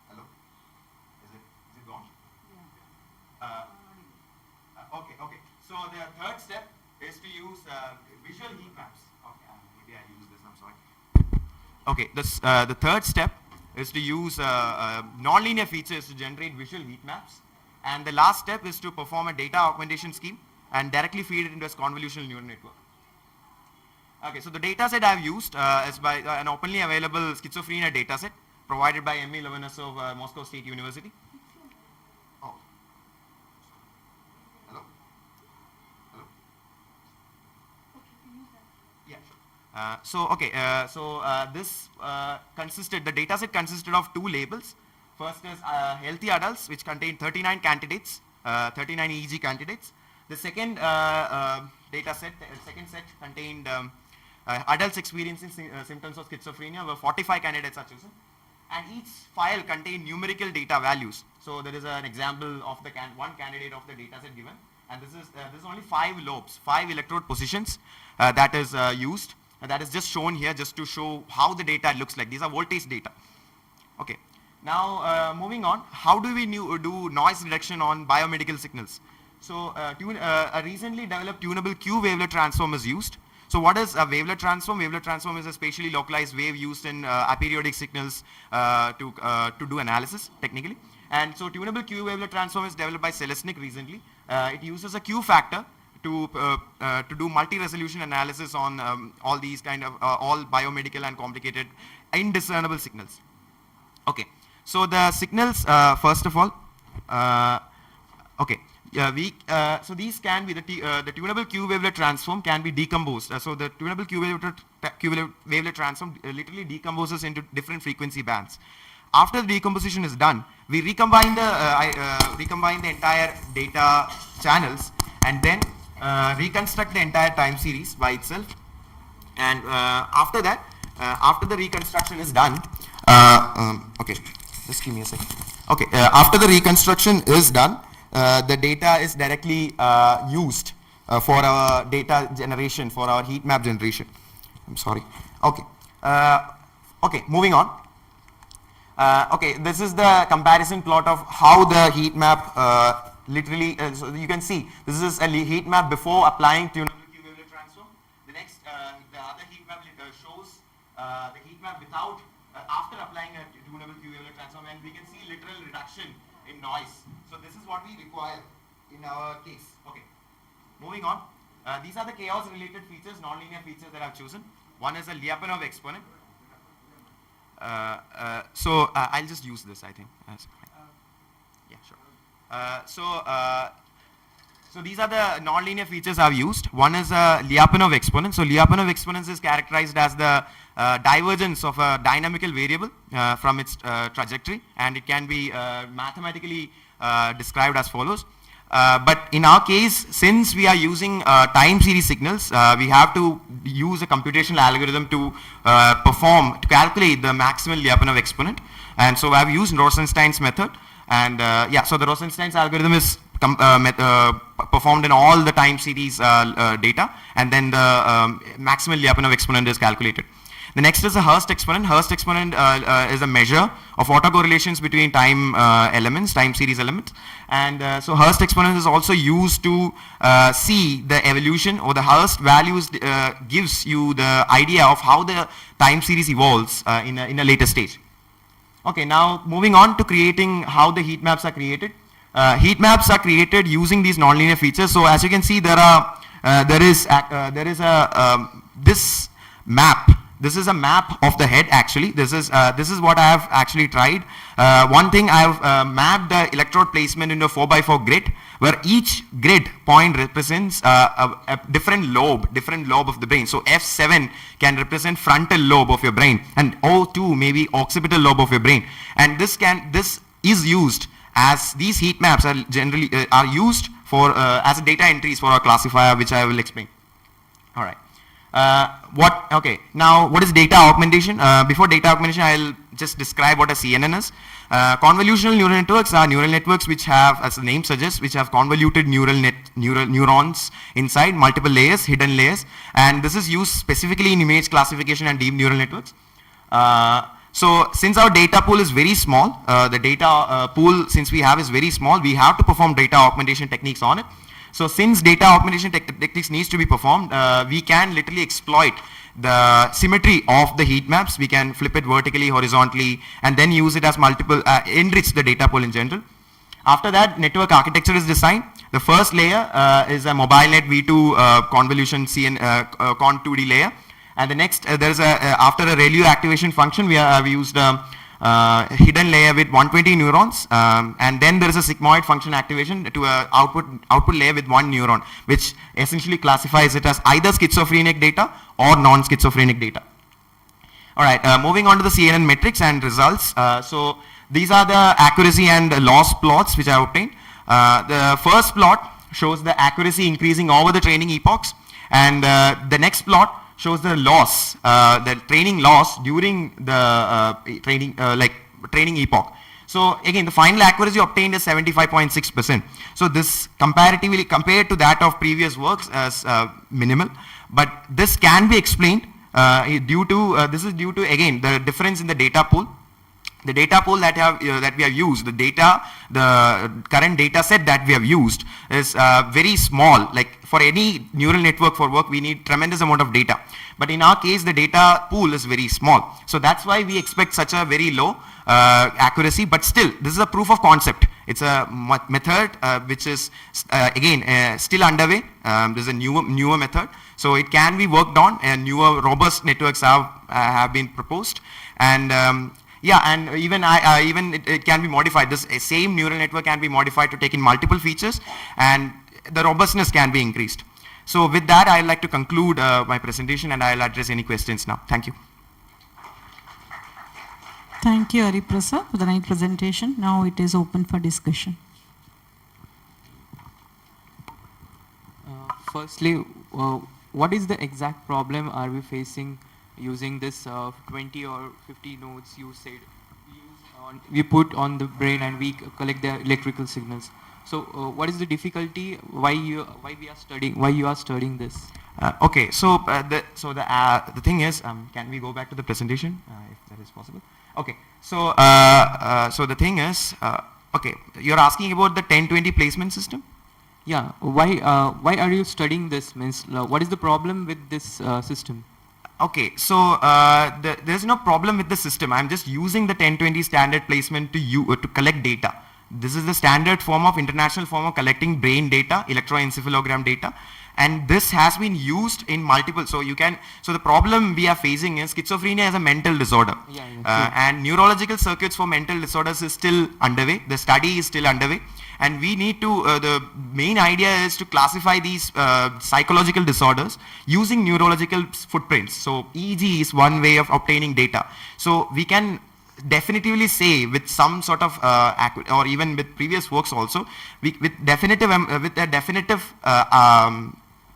P: Hello? Is it gone? Okay. So the third step is to use visual heat maps. Okay, maybe I use this. I'm sorry. Okay. The third step is to use nonlinear features to generate visual heat maps, and the last step is to perform a data augmentation scheme and directly feed it into a convolutional neural network. Okay, so the data set I have used is by an openly available schizophrenia data set provided by M.E. Lovinasov of Moscow State University. Oh. Hello? Hello? Yeah, sure. This consisted, the data set consisted of two labels. First is healthy adults, which contained 39 candidates, 39 EEG candidates. The second data set, second set contained adults experiencing symptoms of schizophrenia, where 45 candidates are chosen, and each file contained numerical data values. So there is an example of the one candidate of the data set given, and this is only 5 lobes, 5 electrode positions that is used. That is just shown here just to show how the data looks like. These are voltage data. Okay. Now moving on, how do we do noise reduction on biomedical signals? So a recently developed tunable Q wavelet transform is used. So what is a wavelet transform? Wavelet transform is a spatially localized wave used in aperiodic signals to do analysis technically. And so tunable Q wavelet transform is developed by Selesnik recently. It uses a Q factor to do multi-resolution analysis on all these kind of all biomedical and complicated indiscernible signals. Okay, so the signals first of all, okay. So these can be the tunable Q wavelet transform can be decomposed. So the tunable Q wavelet transform literally decomposes into different frequency bands. After the decomposition is done, we recombine the entire data channels and then reconstruct the entire time series by itself. And after that, after the reconstruction is done, okay, just give me a second. Okay, after the reconstruction is done, the data is directly used for our data generation, for our heat map generation. I'm sorry. Okay. Okay, moving on. Okay, this is the comparison plot of how the heat map literally, so you can see this is a heat map before applying tunable Q wavelet transform. The next, the other heat map shows the heat map without, after applying a tunable Q wavelet transform, and we can see literal reduction in noise. So this is what we require in our case. Okay, moving on. These are the chaos related features, nonlinear features that I've chosen. One is a Lyapunov exponent. So I'll just use this, I think. Yeah, sure. So these are the nonlinear features I've used. One is a Lyapunov exponent. So Lyapunov exponent is characterized as the divergence of a dynamical variable from its trajectory, and it can be mathematically described as follows. But in our case, since we are using time series signals, we have to use a computational algorithm to calculate the maximal Lyapunov exponent. And so I've used Rosenstein's method. And yeah, so the Rosenstein's algorithm is performed in all the time series data, and then the maximal Lyapunov exponent is calculated. The next is a Hurst exponent. Hurst exponent is a measure of autocorrelations between time elements, time series elements. And so Hurst exponent is also used to see the evolution, or the Hurst values gives you the idea of how the time series evolves in a later stage. Okay, now moving on to creating how the heat maps are created. Heat maps are created using these nonlinear features. So as you can see, there is this map. This is a map of the head actually. This is what I have actually tried. One thing, I have mapped the electrode placement into a 4x4 grid, where each grid point represents a different lobe of the brain. So F7 can represent frontal lobe of your brain, and O2 maybe occipital lobe of your brain. And this is used as these heat maps are generally used for as data entries for our classifier, which I will explain. All right. Okay, now what is data augmentation? Before data augmentation, I'll just describe what a CNN is. Convolutional neural networks are neural networks which have, as the name suggests, which have convoluted neurons inside multiple layers, hidden layers, and this is used specifically in image classification and deep neural networks. So since our data pool is very small, the data pool since we have is very small, we have to perform data augmentation techniques on it. So since data augmentation techniques needs to be performed, we can literally exploit the symmetry of the heat maps. We can flip it vertically, horizontally, and then use it as multiple, enrich the data pool in general. After that, network architecture is designed. The first layer is a mobile net V2 convolution con 2D layer. And the next, there is after a ReLU activation function, we used a hidden layer with 120 neurons, and then there is a sigmoid function activation to a output layer with 1 neuron, which essentially classifies it as either schizophrenic data or non-schizophrenic data. All right, moving on to the CNN metrics and results. So these are the accuracy and loss plots which I obtained. The first plot shows the accuracy increasing over the training epochs, and the next plot shows the loss, the training loss during the training epoch. So again, the final accuracy obtained is 75.6%. So this comparatively compared to that of previous works as minimal, but this can be explained due to this is due to again the difference in the data pool. The data pool that we have used, the current data set that we have used is very small. Like for any neural network for work, we need tremendous amount of data. But in our case, the data pool is very small. So that's why we expect such a very low accuracy. But still, this is a proof of concept. It's a method which is again still underway. There's a newer method, so it can be worked on, and newer robust networks have been proposed, and yeah, and even it can be modified. This same neural network can be modified to take in multiple features, and the robustness can be increased. So with that, I'd like to conclude my presentation, and I'll address any questions now. Thank you.
H: Thank you, Hariprasad, for the nice presentation. Now it is open for discussion.
O: Firstly, what is the exact problem are we facing using this 20 or 50 nodes you said we put on the brain and we collect the electrical signals? So what is the difficulty? Why you are studying this?
P: Okay, so the thing is, can we go back to the presentation if that is possible? Okay, so so the thing is, okay, you're asking about the 10-20 placement system.
O: Yeah, why are you studying this? Means what is the problem with this system?
P: Okay, so there's no problem with the system. I'm just using the 10-20 standard placement to collect data. This is the standard form of international form of collecting brain data, electroencephalogram data, and this has been used in multiple. So you can. So the problem we are facing is schizophrenia as a mental disorder, and neurological circuits for mental disorders is still underway. The study is still underway, and we need to. The main idea is to classify these psychological disorders using neurological footprints. So EEG is one way of obtaining data. So we can definitively say with some sort of or even with previous works also, with a definitive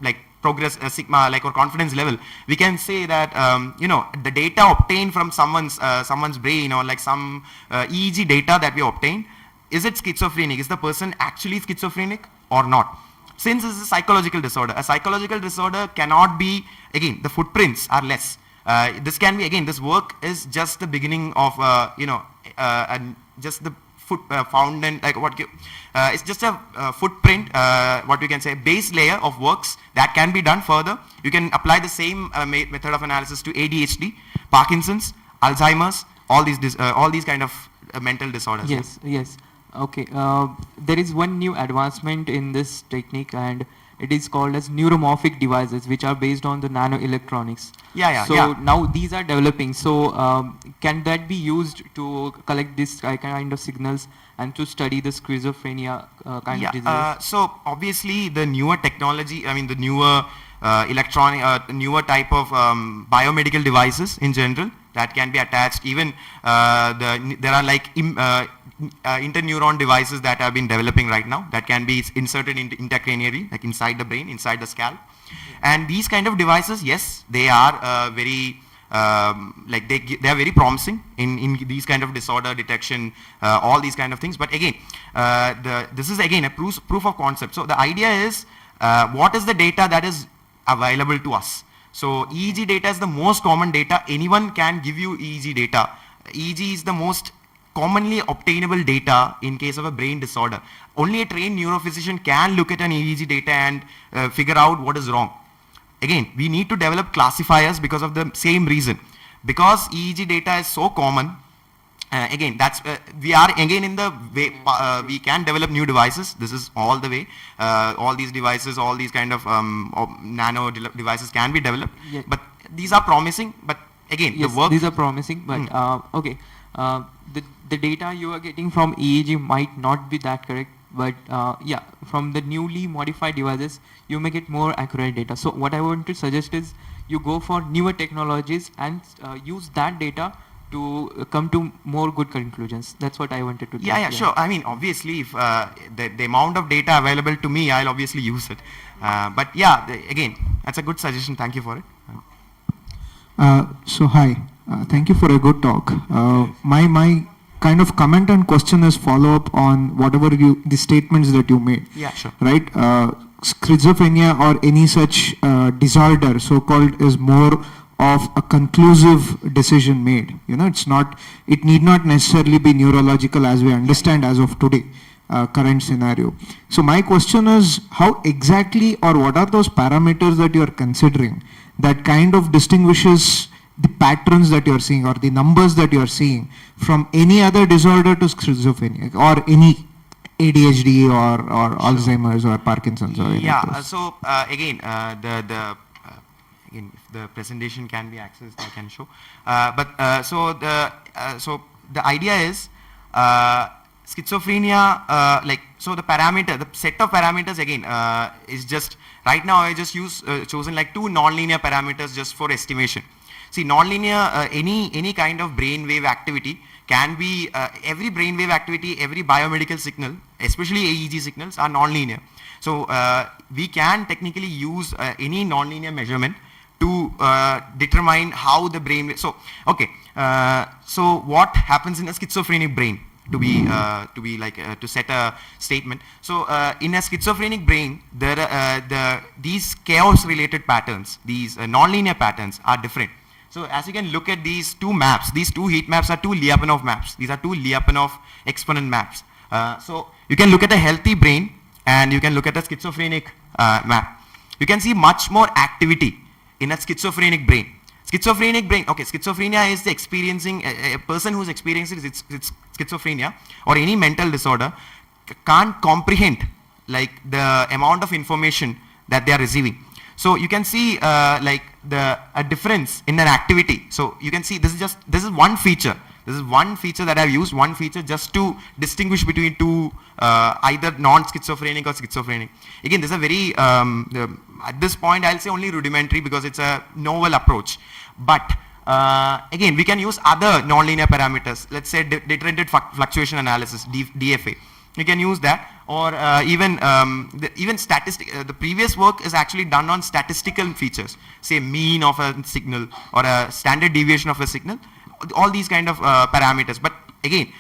P: like progress sigma like or confidence level, we can say that you know, the data obtained from someone's brain, or like some EEG data that we obtain, is it schizophrenic? Is the person actually schizophrenic or not? Since this is a psychological disorder, a psychological disorder cannot be, again, the footprints are less. This can be, again, this work is just the beginning of, you know, just the found in, like what, it's just a footprint, what we can say, base layer of works that can be done further. You can apply the same method of analysis to ADHD, Parkinson's, Alzheimer's, all these kind of mental disorders.
O: Yes, yes. Okay, there is one new advancement in this technique, and it is called as neuromorphic devices, which are based on the nanoelectronics. So now these are developing. So can that be used to collect this kind of signals and to study the schizophrenia kind of disease?
P: So obviously the newer technology, I mean the newer newer type of biomedical devices in general that can be attached. Even there are like interneuron devices that have been developing right now that can be inserted intracranially, like inside the brain, inside the scalp. And these kind of devices, yes, they are very like they are very promising in these kind of disorder detection, all these kind of things. But again, this is again a proof of concept. So the idea is, what is the data that is available to us? So EEG data is the most common data. Anyone can give you EEG data. EEG is the most commonly obtainable data in case of a brain disorder. Only a trained neurophysician can look at an EEG data and figure out what is wrong. Again, we need to develop classifiers because of the same reason. Because EEG data is so common, again, that's we are again in the way we can develop new devices. This is all the way. All these devices, all these kind of nano devices can be developed.
O: Yeah.
P: But these are promising. But again,
O: yes,
P: the work.
O: These are promising. But okay, the data you are getting from EEG might not be that correct. But yeah, from the newly modified devices, you may get more accurate data. So what I want to suggest is you go for newer technologies and use that data to come to more good conclusions. That's what I wanted to do.
P: Yeah, sure. I mean, obviously, if the amount of data available to me, I'll obviously use it. But yeah, again, that's a good suggestion. Thank you for it.
Q: So hi, thank you for a good talk. My kind of comment and question is follow up on whatever the statements that you made.
P: Yeah, sure.
Q: Right? Schizophrenia or any such disorder, so-called, is more of a conclusive decision made. You know, it need not necessarily be neurological as we understand as of today, current scenario. So my question is, how exactly or what are those parameters that you are considering that kind of distinguishes the patterns that you are seeing or the numbers that you are seeing from any other disorder to schizophrenia or ADHD or Alzheimer's or Parkinson's or any of those?
P: So again, again, if the presentation can be accessed, I can show. So the idea is schizophrenia, so the parameter, the set of parameters again is just, right now I just chosen like 2 nonlinear parameters just for estimation. See, nonlinear, any kind of brainwave activity can be, every brainwave activity, every biomedical signal, especially AEG signals, are nonlinear. So we can technically use any nonlinear measurement to determine how the brain, so okay, so what happens in a schizophrenic brain, to be to set a statement. So in a schizophrenic brain, these chaos related patterns, these nonlinear patterns are different. So as you can look at these 2 maps, these 2 heat maps are 2 Lyapunov maps. These are 2 Lyapunov exponent maps. So you can look at a healthy brain and you can look at a schizophrenic map. You can see much more activity in a schizophrenic brain. Schizophrenic brain, okay, schizophrenia is the experiencing, a person who's experiencing schizophrenia or any mental disorder can't comprehend like the amount of information that they are receiving. So you can see like a difference in an activity. So you can see this is one feature. This is one feature that I've used, one feature just to distinguish between 2 either non-schizophrenic or schizophrenic. Again, this is a very, at this point I'll say only rudimentary because it's a novel approach. But again, we can use other nonlinear parameters. Let's say determinate fluctuation analysis, DFA. You can use that, or even the previous work is actually done on statistical features, say mean of a signal or a standard deviation of a signal, all these kind of parameters. But again,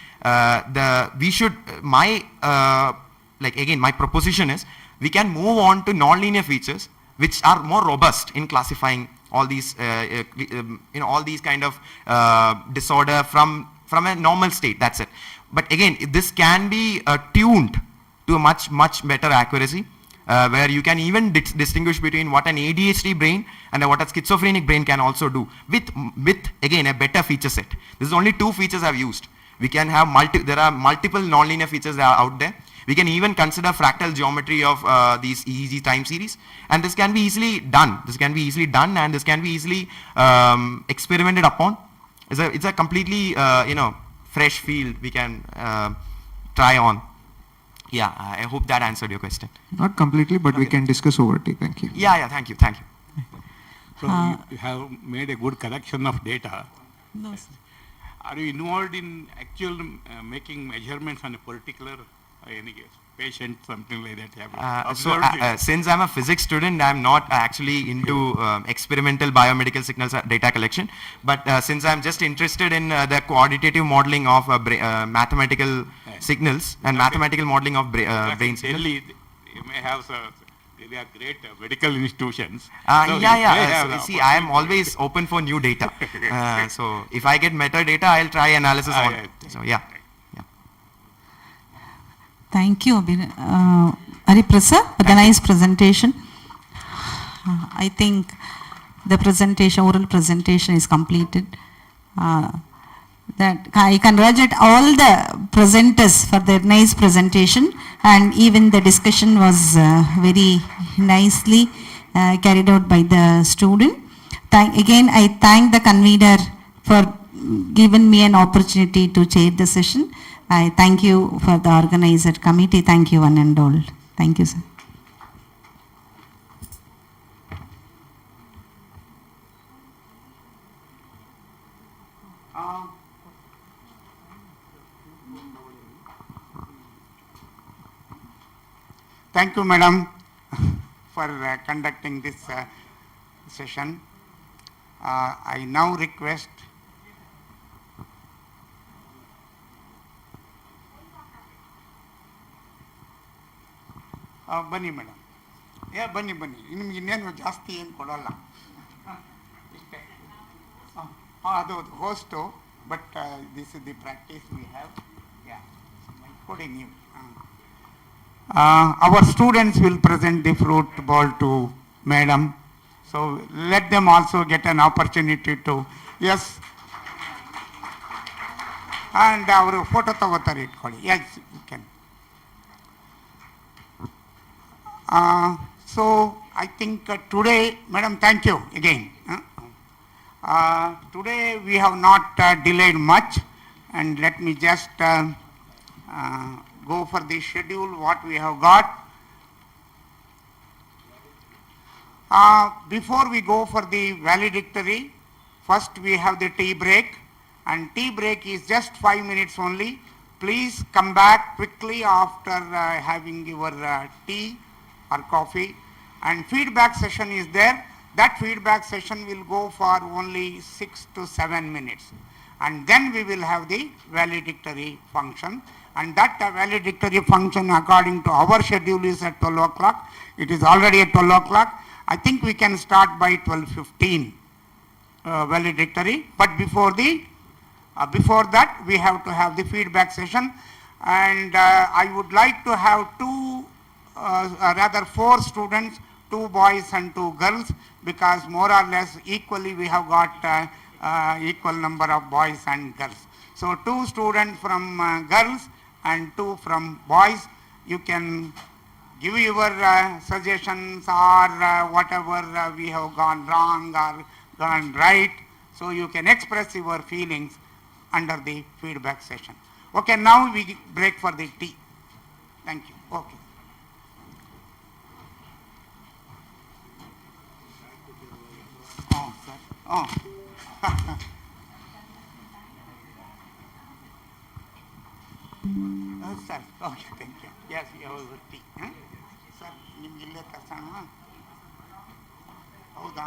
P: my proposition is we can move on to nonlinear features which are more robust in classifying all these all these kind of disorder from a normal state. That's it. But again, this can be tuned to a much better accuracy, where you can even distinguish between what an ADHD brain and what a schizophrenic brain can also do with again a better feature set. This is only 2 features I've used. We can have there are multiple nonlinear features that are out there. We can even consider fractal geometry of these EEG time series, and this can be easily done. This can be easily done, and this can be easily experimented upon. It's a completely fresh field we can try on. Yeah, I hope that answered your question.
Q: Not completely, but we can discuss over tea. Thank you.
P: Yeah, thank you.
R: So you have made a good collection of data.
H: No, sir.
R: Are you involved in actual making measurements on a particular any patient, something like that?
P: Since I'm a physics student, I'm not actually into experimental biomedical signals data collection. But since I'm just interested in the quantitative modeling of mathematical signals and mathematical modeling of brain signals.
R: Delhi, you may have they are great medical institutions.
P: See, I am always open for new data. So if I get metadata, I'll try analysis on it. So yeah.
H: Thank you, Hariprasad, for the nice presentation. I think the oral presentation is completed. That I congratulate all the presenters for their nice presentation, and even the discussion was very nicely carried out by the student. Again, I thank the convener for giving me an opportunity to chair the session. I thank you for the organizer committee. Thank you one and all. Thank you, sir.
C: Thank you, madam, for conducting this session. I now request ಬನ್ನಿ madam, ಬನ್ನಿ ನಿಮ್ಗೆ ಇನ್ನೇನು ಜಾಸ್ತಿ ಏನು ಕೊಡೋಲ್ಲ, ಇಷ್ಟೇ. ಅದು host, but this is the practice we have. ಕೊಡಿ ನೀವು. Our students will present the fruit bowl to madam, so let them also get an opportunity to, yes, and our photo ತಗೋತಾರೆ ಇಟ್ಕೊಳ್ಳಿ. Yes, you can. So I think today, madam, thank you again. Today we have not delayed much, and let me just go for the schedule what we have got. Before we go for the valedictory, first we have the tea break, and tea break is just 5 minutes only. Please come back quickly after having your tea or coffee, and feedback session is there. That feedback session will go for only 6 to 7 minutes, and then we will have the valedictory function, and that valedictory function according to our schedule is at 12 o'clock. It is already at 12 o'clock. I think we can start by 12:15 valedictory, but before that we have to have the feedback session, and I would like to have rather 4 students, 2 boys and 2 girls, because more or less equally we have got equal number of boys and girls. So 2 students from girls and 2 from boys. You can give your suggestions or whatever we have gone wrong or gone right. So you can express your feelings under the feedback session. Okay, now we break for the tea. Thank you. Okay. Oh, sir. Oh. Oh, sir. Okay, thank you. Yes, you have tea. Sir, ನಿಮ್ಗೆ ಇಲ್ಲೇ ಕಳ್ಸೋಣ ಹೌದಾ